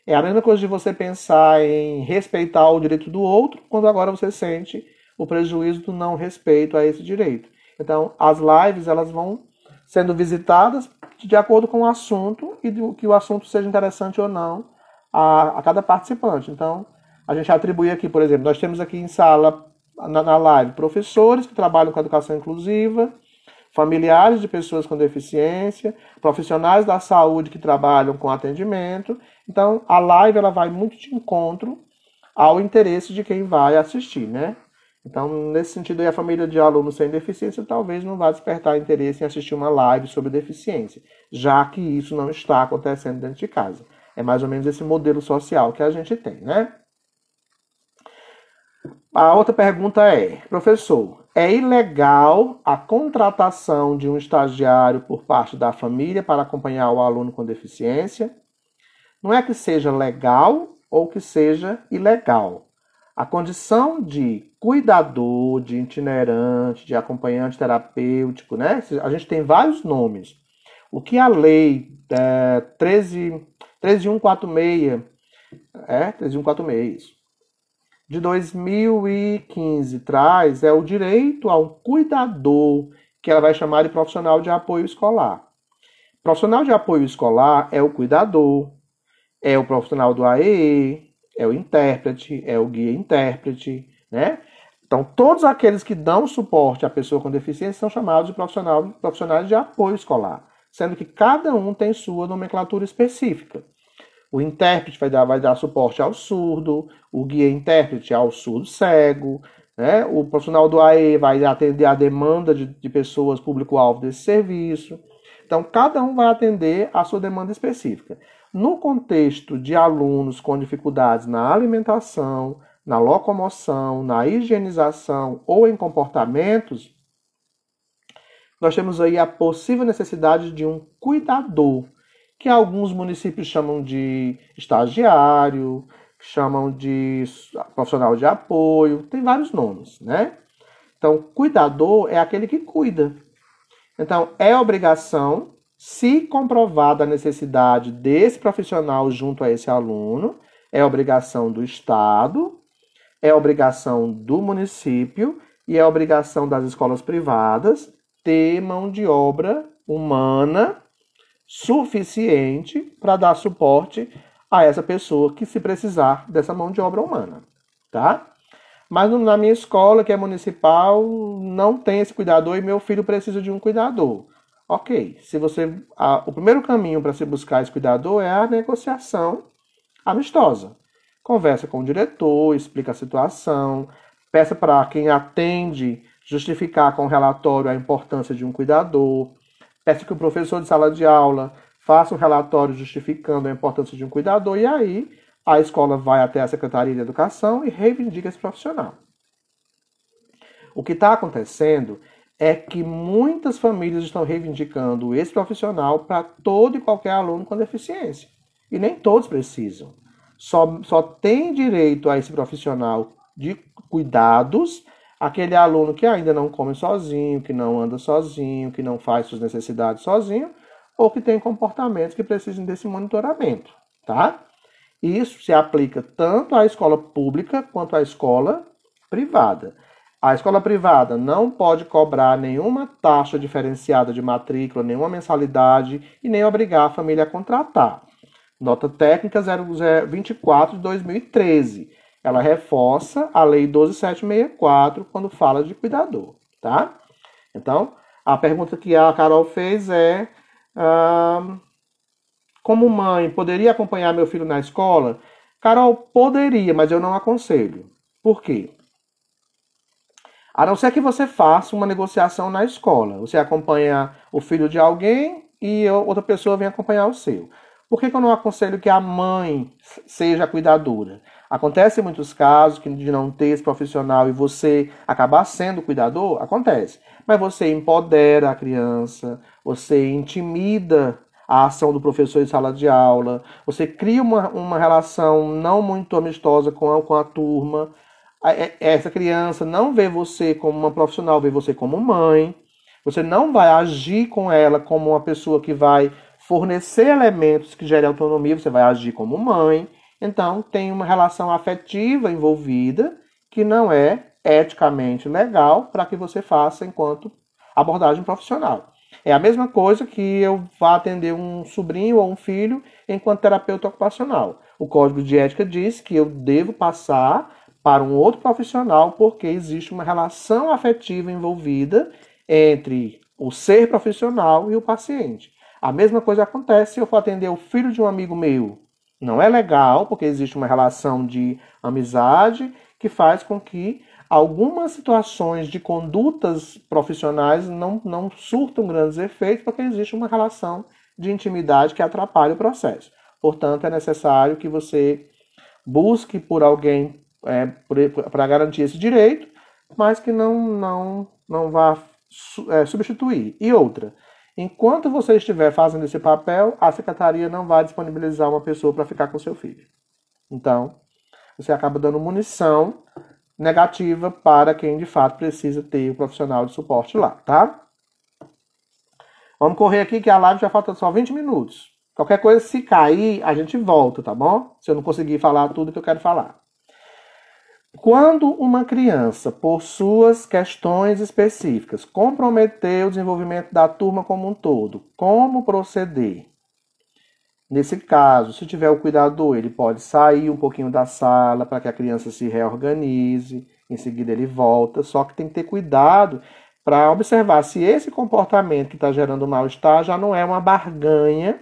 Speaker 1: É a mesma coisa de você pensar em respeitar o direito do outro, quando agora você sente o prejuízo do não respeito a esse direito. Então, as lives elas vão sendo visitadas de acordo com o assunto e do que o assunto seja interessante ou não a cada participante. Então, a gente atribui aqui, por exemplo, nós temos aqui em sala, na live, professores que trabalham com educação inclusiva, familiares de pessoas com deficiência, profissionais da saúde que trabalham com atendimento. Então, a live ela vai muito de encontro ao interesse de quem vai assistir, né? Então, nesse sentido, aí, a família de alunos sem deficiência talvez não vá despertar interesse em assistir uma live sobre deficiência, já que isso não está acontecendo dentro de casa. É mais ou menos esse modelo social que a gente tem, né? A outra pergunta é, professor, é ilegal a contratação de um estagiário por parte da família para acompanhar o aluno com deficiência? Não é que seja legal ou que seja ilegal. A condição de cuidador, de itinerante, de acompanhante terapêutico, né? A gente tem vários nomes. O que a lei 13146, 13146, isso, de 2015 traz é o direito ao cuidador, que ela vai chamar de profissional de apoio escolar. Profissional de apoio escolar é o cuidador, é o profissional do AEE, é o intérprete, é o guia intérprete, né? Então, todos aqueles que dão suporte à pessoa com deficiência são chamados de profissionais de apoio escolar, sendo que cada um tem sua nomenclatura específica. O intérprete vai dar suporte ao surdo, o guia intérprete ao surdo cego, né? O profissional do AE vai atender a demanda de pessoas público-alvo desse serviço. Então, cada um vai atender a sua demanda específica. No contexto de alunos com dificuldades na alimentação, na locomoção, na higienização ou em comportamentos, nós temos aí a possível necessidade de um cuidador, que alguns municípios chamam de estagiário, chamam de profissional de apoio, tem vários nomes, né? Então, cuidador é aquele que cuida. Então, é obrigação, se comprovada a necessidade desse profissional junto a esse aluno, é obrigação do Estado, é obrigação do município e é obrigação das escolas privadas ter mão de obra humana suficiente para dar suporte a essa pessoa que se precisar dessa mão de obra humana, tá? Mas na minha escola, que é municipal, não tem esse cuidador e meu filho precisa de um cuidador. Ok, o primeiro caminho para se buscar esse cuidador é a negociação amistosa. Conversa com o diretor, explica a situação, peça para quem atende justificar com o relatório a importância de um cuidador, peça que o professor de sala de aula faça um relatório justificando a importância de um cuidador e aí a escola vai até a Secretaria de Educação e reivindica esse profissional. O que está acontecendo é que muitas famílias estão reivindicando esse profissional para todo e qualquer aluno com deficiência. E nem todos precisam. Só tem direito a esse profissional de cuidados aquele aluno que ainda não come sozinho, que não anda sozinho, que não faz suas necessidades sozinho, ou que tem comportamentos que precisem desse monitoramento, tá? Isso se aplica tanto à escola pública quanto à escola privada. A escola privada não pode cobrar nenhuma taxa diferenciada de matrícula, nenhuma mensalidade e nem obrigar a família a contratar. Nota técnica 024 de 2013. Ela reforça a Lei 12.764 quando fala de cuidador, tá? Então, a pergunta que a Carol fez é: como mãe, poderia acompanhar meu filho na escola? Carol, poderia, mas eu não aconselho. Por quê? A não ser que você faça uma negociação na escola. Você acompanha o filho de alguém e outra pessoa vem acompanhar o seu. Por que eu não aconselho que a mãe seja a cuidadora? Acontece em muitos casos de não ter esse profissional e você acabar sendo cuidador? Acontece. Mas você empodera a criança, você intimida a ação do professor em sala de aula, você cria uma relação não muito amistosa com a turma. Essa criança não vê você como uma profissional, vê você como mãe. Você não vai agir com ela como uma pessoa que vai fornecer elementos que gerem autonomia, você vai agir como mãe. Então, tem uma relação afetiva envolvida que não é eticamente legal para que você faça enquanto abordagem profissional. É a mesma coisa que eu vá atender um sobrinho ou um filho enquanto terapeuta ocupacional. O Código de Ética diz que eu devo passar para um outro profissional porque existe uma relação afetiva envolvida entre o ser profissional e o paciente. A mesma coisa acontece se eu for atender o filho de um amigo meu. Não é legal, porque existe uma relação de amizade que faz com que algumas situações de condutas profissionais não surtam grandes efeitos, porque existe uma relação de intimidade que atrapalha o processo. Portanto, é necessário que você busque por alguém para garantir esse direito, mas que não vá substituir. E outra, enquanto você estiver fazendo esse papel, a secretaria não vai disponibilizar uma pessoa para ficar com seu filho. Então, você acaba dando munição negativa para quem de fato precisa ter o profissional de suporte lá, tá? Vamos correr aqui que a live já falta só 20 minutos. Qualquer coisa, se cair, a gente volta, tá bom? Se eu não conseguir falar tudo que eu quero falar. Quando uma criança, por suas questões específicas, comprometer o desenvolvimento da turma como um todo, como proceder? Nesse caso, se tiver o cuidador, ele pode sair um pouquinho da sala para que a criança se reorganize, em seguida ele volta, só que tem que ter cuidado para observar se esse comportamento que está gerando mal-estar já não é uma barganha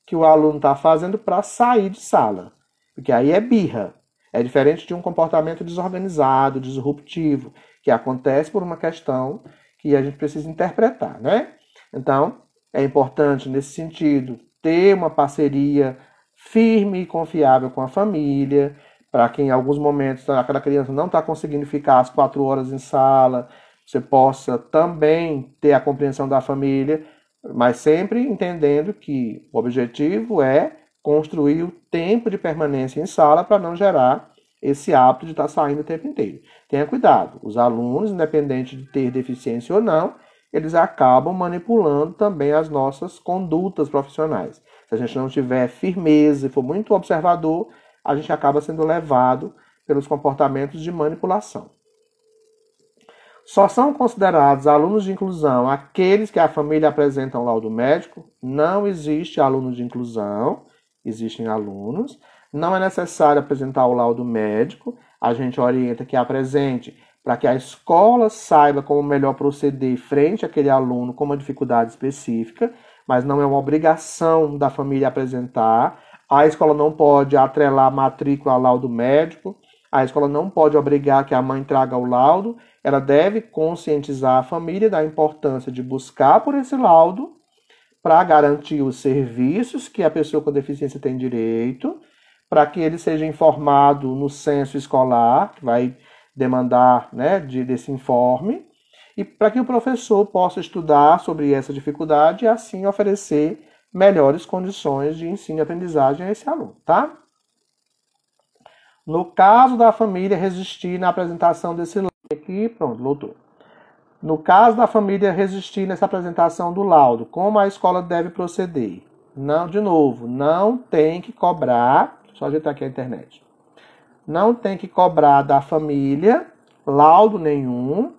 Speaker 1: que o aluno está fazendo para sair de sala, porque aí é birra. É diferente de um comportamento desorganizado, disruptivo, que acontece por uma questão que a gente precisa interpretar, né? Então, é importante, nesse sentido, ter uma parceria firme e confiável com a família, para que em alguns momentos aquela criança não está conseguindo ficar as 4 horas em sala, você possa também ter a compreensão da família, mas sempre entendendo que o objetivo é construir o tempo de permanência em sala para não gerar esse hábito de estar saindo o tempo inteiro. Tenha cuidado, os alunos, independente de ter deficiência ou não, eles acabam manipulando também as nossas condutas profissionais. Se a gente não tiver firmeza e for muito observador, a gente acaba sendo levado pelos comportamentos de manipulação. Só são considerados alunos de inclusão aqueles que a família apresenta um laudo médico? Não existe aluno de inclusão, existem alunos. Não é necessário apresentar o laudo médico, a gente orienta que apresente para que a escola saiba como melhor proceder frente àquele aluno com uma dificuldade específica, mas não é uma obrigação da família apresentar. A escola não pode atrelar a matrícula ao laudo médico, a escola não pode obrigar que a mãe traga o laudo, ela deve conscientizar a família da importância de buscar por esse laudo para garantir os serviços que a pessoa com deficiência tem direito, para que ele seja informado no censo escolar, que vai demandar, né, desse informe, e para que o professor possa estudar sobre essa dificuldade e assim oferecer melhores condições de ensino e aprendizagem a esse aluno, tá? No caso da família resistir na apresentação desse laudo aqui, pronto, voltou. No caso da família resistir nessa apresentação do laudo, como a escola deve proceder? Não, de novo, não tem que cobrar, só ajeitar aqui a internet. Não tem que cobrar da família laudo nenhum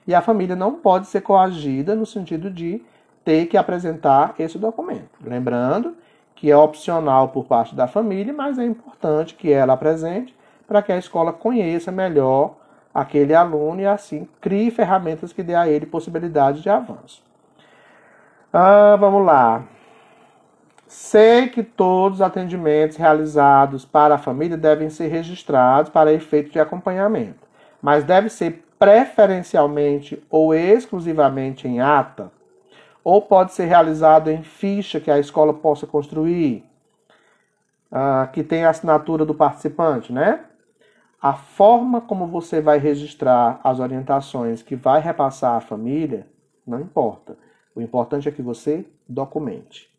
Speaker 1: e a família não pode ser coagida no sentido de ter que apresentar esse documento. Lembrando que é opcional por parte da família, mas é importante que ela apresente para que a escola conheça melhor aquele aluno e assim crie ferramentas que dê a ele possibilidade de avanço. Vamos lá. Sei que todos os atendimentos realizados para a família devem ser registrados para efeito de acompanhamento, mas deve ser preferencialmente ou exclusivamente em ata, ou pode ser realizado em ficha que a escola possa construir, que tem a assinatura do participante, né? A forma como você vai registrar as orientações que vai repassar à família, não importa. O importante é que você documente.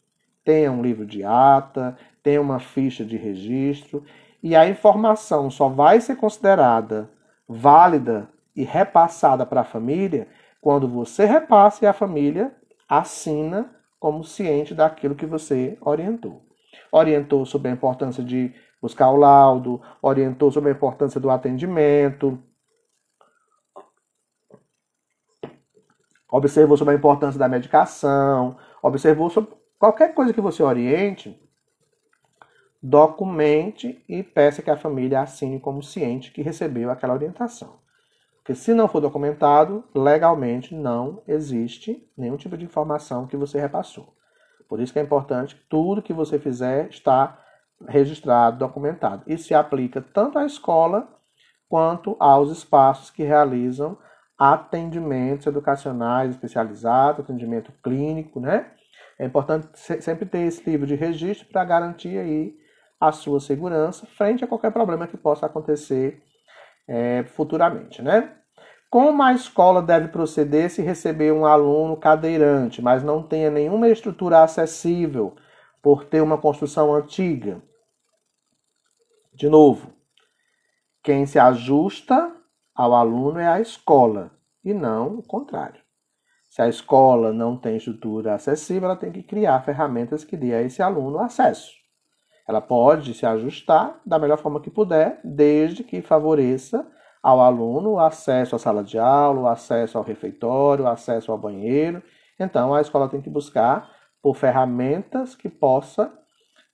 Speaker 1: Tenha um livro de ata, tenha uma ficha de registro, e a informação só vai ser considerada válida e repassada para a família quando você repassa e a família assina como ciente daquilo que você orientou. Orientou sobre a importância de buscar o laudo, orientou sobre a importância do atendimento, observou sobre a importância da medicação, observou sobre qualquer coisa que você oriente, documente e peça que a família assine como ciente que recebeu aquela orientação. Porque se não for documentado, legalmente não existe nenhum tipo de informação que você repassou. Por isso que é importante que tudo que você fizer está registrado, documentado. Isso se aplica tanto à escola quanto aos espaços que realizam atendimentos educacionais especializados, atendimento clínico, né? É importante sempre ter esse livro de registro para garantir aí a sua segurança frente a qualquer problema que possa acontecer futuramente, né? Como a escola deve proceder se receber um aluno cadeirante, mas não tenha nenhuma estrutura acessível por ter uma construção antiga? De novo, quem se ajusta ao aluno é a escola e não o contrário. Se a escola não tem estrutura acessível, ela tem que criar ferramentas que dê a esse aluno acesso. Ela pode se ajustar da melhor forma que puder, desde que favoreça ao aluno o acesso à sala de aula, o acesso ao refeitório, o acesso ao banheiro. Então, a escola tem que buscar por ferramentas que possa,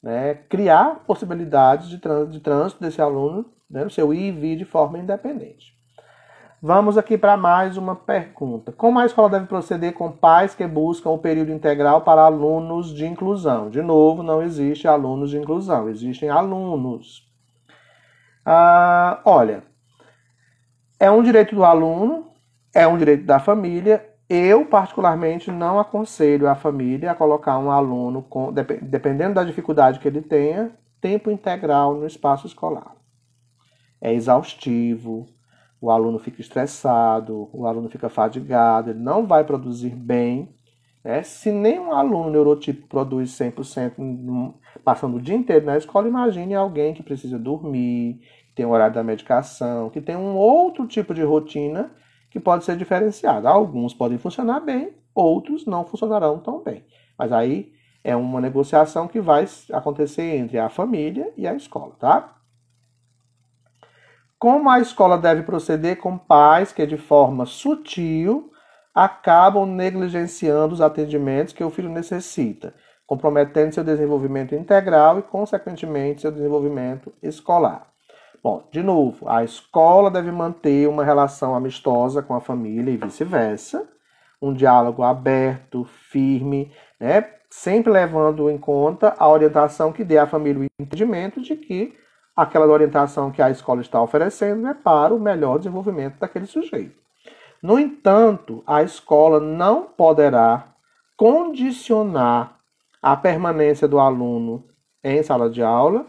Speaker 1: né, criar possibilidades de trânsito desse aluno, né, no seu ir e vir de forma independente. Vamos aqui para mais uma pergunta. Como a escola deve proceder com pais que buscam o período integral para alunos de inclusão? De novo, não existe alunos de inclusão, existem alunos. Olha, é um direito do aluno, é um direito da família. Eu, particularmente, não aconselho a família a colocar um aluno, dependendo da dificuldade que ele tenha, tempo integral no espaço escolar. É exaustivo. O aluno fica estressado, o aluno fica fadigado, ele não vai produzir bem. Né? Se nenhum aluno neurotípico produz 100% passando o dia inteiro na escola, imagine alguém que precisa dormir, que tem o horário da medicação, que tem um outro tipo de rotina que pode ser diferenciado. Alguns podem funcionar bem, outros não funcionarão tão bem. Mas aí é uma negociação que vai acontecer entre a família e a escola, tá? Como a escola deve proceder com pais que, de forma sutil, acabam negligenciando os atendimentos que o filho necessita, comprometendo seu desenvolvimento integral e, consequentemente, seu desenvolvimento escolar. Bom, de novo, a escola deve manter uma relação amistosa com a família e vice-versa, um diálogo aberto, firme, né? Sempre levando em conta a orientação que dê à família o entendimento de que aquela orientação que a escola está oferecendo é para o melhor desenvolvimento daquele sujeito. No entanto, a escola não poderá condicionar a permanência do aluno em sala de aula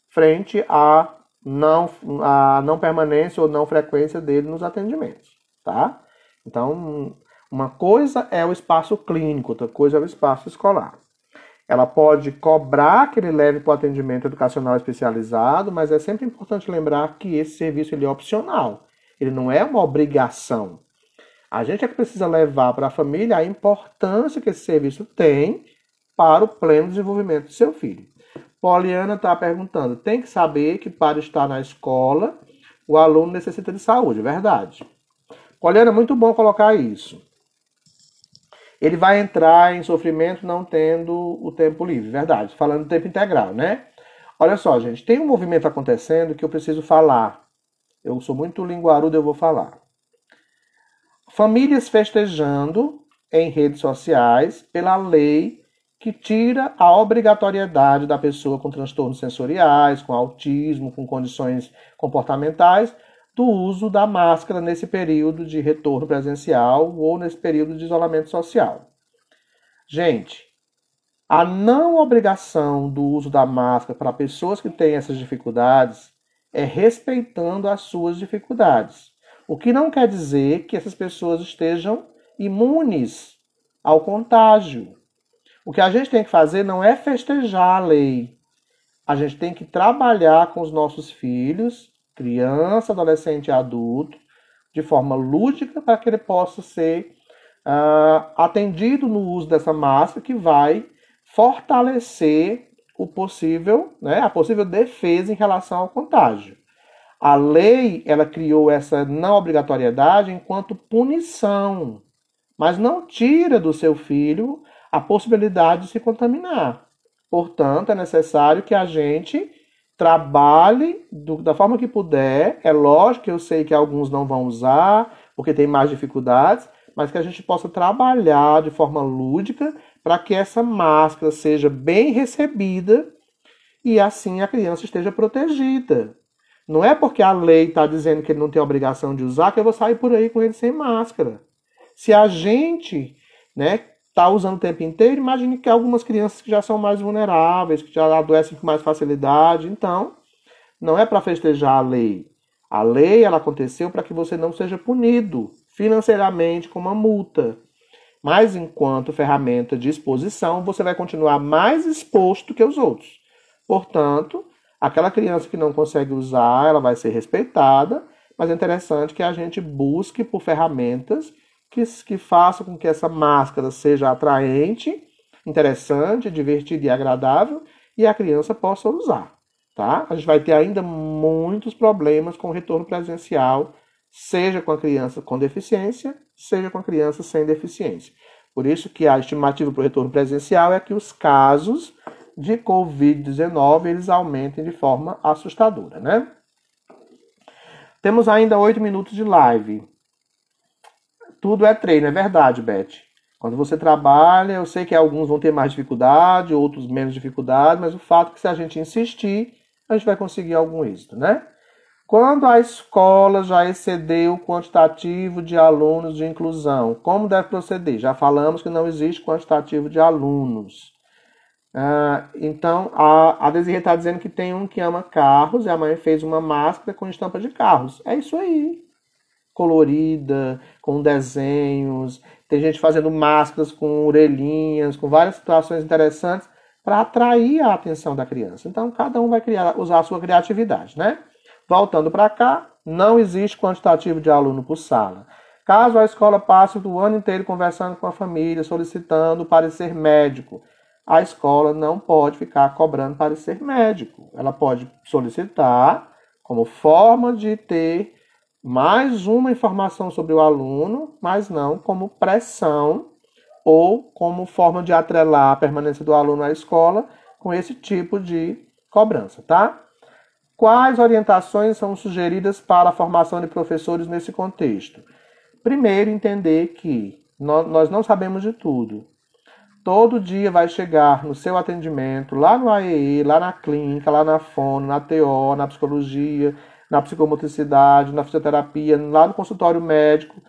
Speaker 1: frente à não permanência ou não frequência dele nos atendimentos, tá? Então, uma coisa é o espaço clínico, outra coisa é o espaço escolar. Ela pode cobrar que ele leve para o atendimento educacional especializado, mas é sempre importante lembrar que esse serviço ele é opcional. Ele não é uma obrigação. A gente é que precisa levar para a família a importância que esse serviço tem para o pleno desenvolvimento do seu filho. Poliana está perguntando, tem que saber que para estar na escola, o aluno necessita de saúde, verdade? Poliana, muito bom colocar isso. Ele vai entrar em sofrimento não tendo o tempo livre, verdade, falando do tempo integral, né? Olha só, gente, tem um movimento acontecendo que eu preciso falar. Eu sou muito linguarudo, eu vou falar. Famílias festejando em redes sociais pela lei que tira a obrigatoriedade da pessoa com transtornos sensoriais, com autismo, com condições comportamentais, do uso da máscara nesse período de retorno presencial ou nesse período de isolamento social. Gente, a não obrigação do uso da máscara para pessoas que têm essas dificuldades é respeitando as suas dificuldades. O que não quer dizer que essas pessoas estejam imunes ao contágio. O que a gente tem que fazer não é festejar a lei. A gente tem que trabalhar com os nossos filhos, criança, adolescente e adulto, de forma lúdica para que ele possa ser atendido no uso dessa máscara, que vai fortalecer o possível, né, a possível defesa em relação ao contágio. A lei, ela criou essa não obrigatoriedade enquanto punição, mas não tira do seu filho a possibilidade de se contaminar. Portanto, é necessário que a gente trabalhe da forma que puder. É lógico que eu sei que alguns não vão usar, porque tem mais dificuldades, mas que a gente possa trabalhar de forma lúdica para que essa máscara seja bem recebida e assim a criança esteja protegida. Não é porque a lei está dizendo que ele não tem obrigação de usar que eu vou sair por aí com ele sem máscara. Se a gente, né, está usando o tempo inteiro, imagine que algumas crianças que já são mais vulneráveis, que já adoecem com mais facilidade. Então, não é para festejar a lei. A lei, ela aconteceu para que você não seja punido financeiramente com uma multa. Mas enquanto ferramenta de exposição, você vai continuar mais exposto que os outros. Portanto, aquela criança que não consegue usar, ela vai ser respeitada, mas é interessante que a gente busque por ferramentas que façam com que essa máscara seja atraente, interessante, divertida e agradável, e a criança possa usar. Tá? A gente vai ter ainda muitos problemas com o retorno presencial, seja com a criança com deficiência, seja com a criança sem deficiência. Por isso que a estimativa para o retorno presencial é que os casos de Covid-19 eles aumentem de forma assustadora, né? Temos ainda 8 minutos de live. Tudo é treino, é verdade, Beth. Quando você trabalha, eu sei que alguns vão ter mais dificuldade, outros menos dificuldade, mas o fato é que se a gente insistir, a gente vai conseguir algum êxito, né? Quando a escola já excedeu o quantitativo de alunos de inclusão, como deve proceder? Já falamos que não existe quantitativo de alunos. Então, a Desirê está dizendo que tem um que ama carros e a mãe fez uma máscara com estampa de carros. É isso aí. Colorida, com desenhos. Tem gente fazendo máscaras com orelhinhas, com várias situações interessantes para atrair a atenção da criança. Então, cada um vai usar a sua criatividade, né? Voltando para cá, não existe quantitativo de aluno por sala. Caso a escola passe o ano inteiro conversando com a família, solicitando parecer médico, a escola não pode ficar cobrando parecer médico. Ela pode solicitar como forma de ter mais uma informação sobre o aluno, mas não como pressão ou como forma de atrelar a permanência do aluno à escola com esse tipo de cobrança, tá? Quais orientações são sugeridas para a formação de professores nesse contexto? Primeiro, entender que nós não sabemos de tudo. Todo dia vai chegar no seu atendimento, lá no AEE, lá na clínica, lá na fono, na TO, na psicologia, na psicomotricidade, na fisioterapia, lá no consultório médico.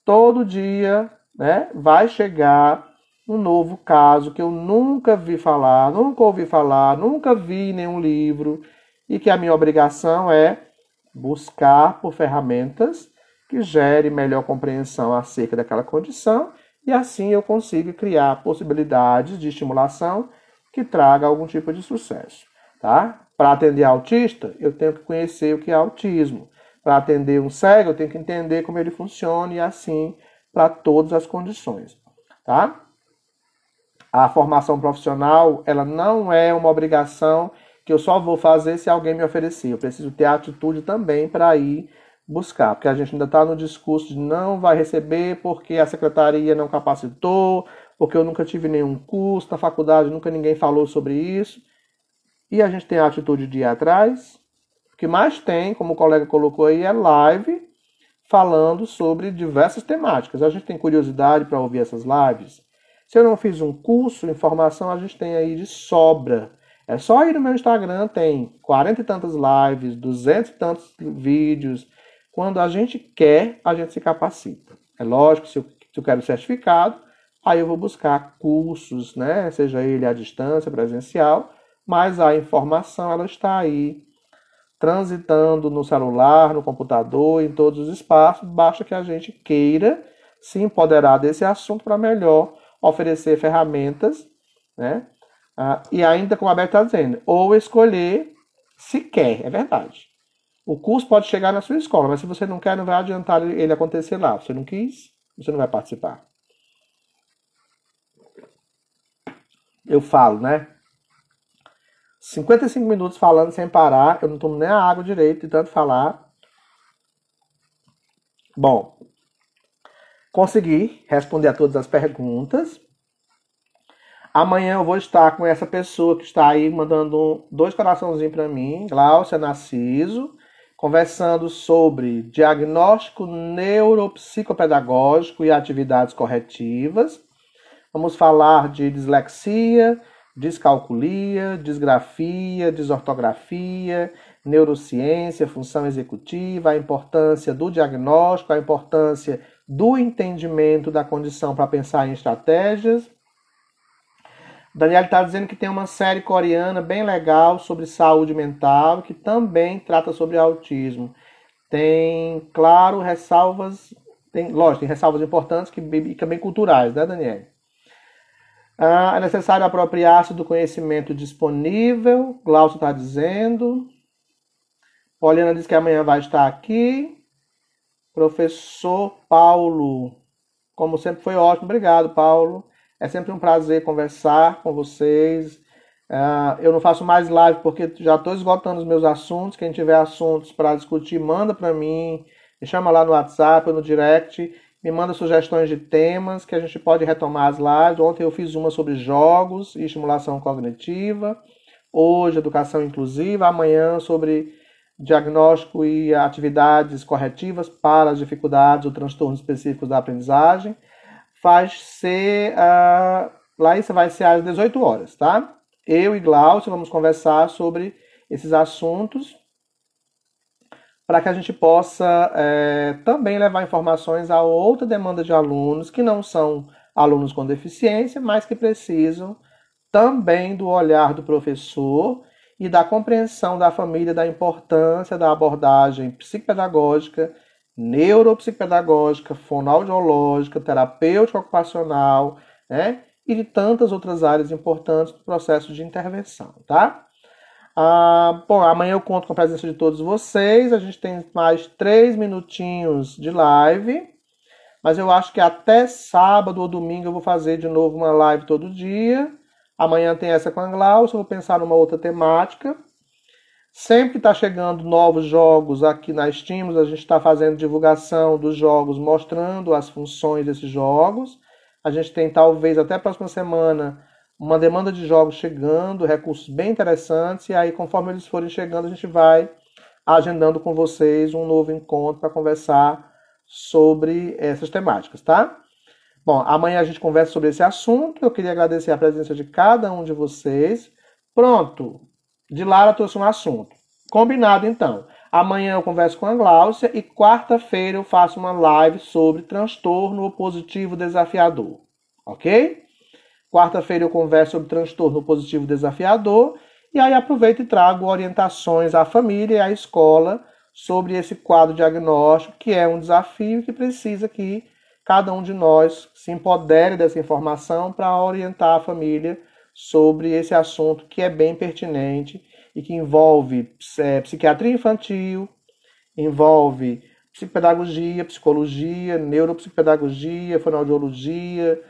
Speaker 1: Todo dia, né, vai chegar um novo caso que eu nunca vi falar, nunca ouvi falar, nunca vi em nenhum livro, e que a minha obrigação é buscar por ferramentas que gerem melhor compreensão acerca daquela condição, e assim eu consigo criar possibilidades de estimulação que traga algum tipo de sucesso, tá? Para atender autista, eu tenho que conhecer o que é autismo. Para atender um cego, eu tenho que entender como ele funciona e assim para todas as condições, tá? A formação profissional, ela não é uma obrigação que eu só vou fazer se alguém me oferecer. Eu preciso ter atitude também para ir buscar, porque a gente ainda está no discurso de não vai receber porque a secretaria não capacitou, porque eu nunca tive nenhum curso, na faculdade nunca ninguém falou sobre isso. E a gente tem a atitude de ir atrás. O que mais tem, como o colega colocou aí, é live falando sobre diversas temáticas. A gente tem curiosidade para ouvir essas lives. Se eu não fiz um curso, informação a gente tem aí de sobra. É só ir no meu Instagram, tem 40 e tantas lives, 200 e tantos vídeos. Quando a gente quer, a gente se capacita. É lógico que se eu quero certificado, aí eu vou buscar cursos, né? Seja ele à distância, presencial, mas a informação ela está aí, transitando no celular, no computador, em todos os espaços. Basta que a gente queira se empoderar desse assunto para melhor oferecer ferramentas, né? E ainda, como a Beth está dizendo, ou escolher se quer, é verdade. O curso pode chegar na sua escola, mas se você não quer, não vai adiantar ele acontecer lá. Você não quis, você não vai participar. eu falo, né? 55 minutos falando sem parar, eu não tomo nem a água direito de tanto falar. Bom, consegui responder a todas as perguntas. Amanhã eu vou estar com essa pessoa que está aí mandando 2 coraçãozinhos para mim, Glaucia Narciso, conversando sobre diagnóstico neuropsicopedagógico e atividades corretivas. Vamos falar de dislexia, descalculia, disgrafia, desortografia, neurociência, função executiva, a importância do diagnóstico, a importância do entendimento da condição para pensar em estratégias. Daniel está dizendo que tem uma série coreana bem legal sobre saúde mental, que também trata sobre autismo. Tem, claro, ressalvas, lógico, tem ressalvas importantes e também culturais, né, Daniel? É necessário apropriar-se do conhecimento disponível, Glaucio está dizendo. Poliana diz que amanhã vai estar aqui. Professor Paulo, como sempre foi ótimo, obrigado, Paulo. É sempre um prazer conversar com vocês. Eu não faço mais live porque já estou esgotando os meus assuntos. Quem tiver assuntos para discutir, manda para mim. Me chama lá no WhatsApp ou no direct. Me manda sugestões de temas que a gente pode retomar as lives. Ontem eu fiz uma sobre jogos e estimulação cognitiva. Hoje, educação inclusiva. Amanhã, sobre diagnóstico e atividades corretivas para as dificuldades ou transtornos específicos da aprendizagem. Lá isso vai ser às 18 horas, tá? Eu e Glaucio vamos conversar sobre esses assuntos para que a gente possa também levar informações a outra demanda de alunos que não são alunos com deficiência, mas que precisam também do olhar do professor e da compreensão da família da importância da abordagem psicopedagógica, neuropsicopedagógica, fonoaudiológica, terapêutica ocupacional, né? E de tantas outras áreas importantes do processo de intervenção, tá? Bom, amanhã eu conto com a presença de todos vocês. A gente tem mais 3 minutinhos de live, mas eu acho que até sábado ou domingo eu vou fazer de novo uma live todo dia. Amanhã tem essa com a Glaucia, eu vou pensar numa outra temática. Sempre que está chegando novos jogos aqui na Steam, a gente está fazendo divulgação dos jogos, mostrando as funções desses jogos. A gente tem, talvez, até a próxima semana, uma demanda de jogos chegando, recursos bem interessantes, e aí, conforme eles forem chegando, a gente vai agendando com vocês um novo encontro para conversar sobre essas temáticas, tá? Bom, amanhã a gente conversa sobre esse assunto. Eu queria agradecer a presença de cada um de vocês. Pronto, de Lara trouxe um assunto. Combinado, então. Amanhã eu converso com a Glaucia e quarta-feira eu faço uma live sobre transtorno opositivo desafiador, ok? Quarta-feira eu converso sobre transtorno positivo desafiador e aí aproveito e trago orientações à família e à escola sobre esse quadro diagnóstico, que é um desafio que precisa que cada um de nós se empodere dessa informação para orientar a família sobre esse assunto que é bem pertinente e que envolve psiquiatria infantil, envolve psicopedagogia, psicologia, neuropsicopedagogia, fonoaudiologia,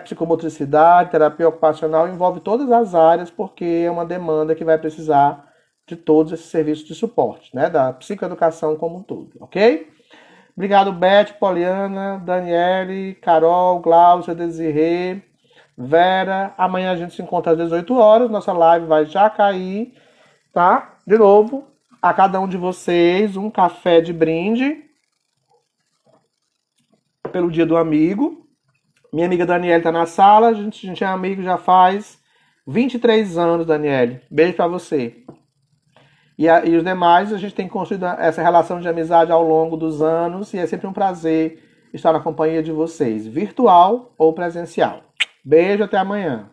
Speaker 1: psicomotricidade, terapia ocupacional, envolve todas as áreas, porque é uma demanda que vai precisar de todos esses serviços de suporte, né, da psicoeducação como um todo, ok? Obrigado, Beth, Poliana, Daniele, Carol, Glaucia, Desirê, Vera. Amanhã a gente se encontra às 18 horas, nossa live vai já cair, tá? De novo, a cada um de vocês um café de brinde pelo Dia do Amigo. Minha amiga Daniele tá na sala, a gente é amigo já faz 23 anos, Daniele. Beijo pra você. E os demais, a gente tem construído essa relação de amizade ao longo dos anos e é sempre um prazer estar na companhia de vocês, virtual ou presencial. Beijo, até amanhã.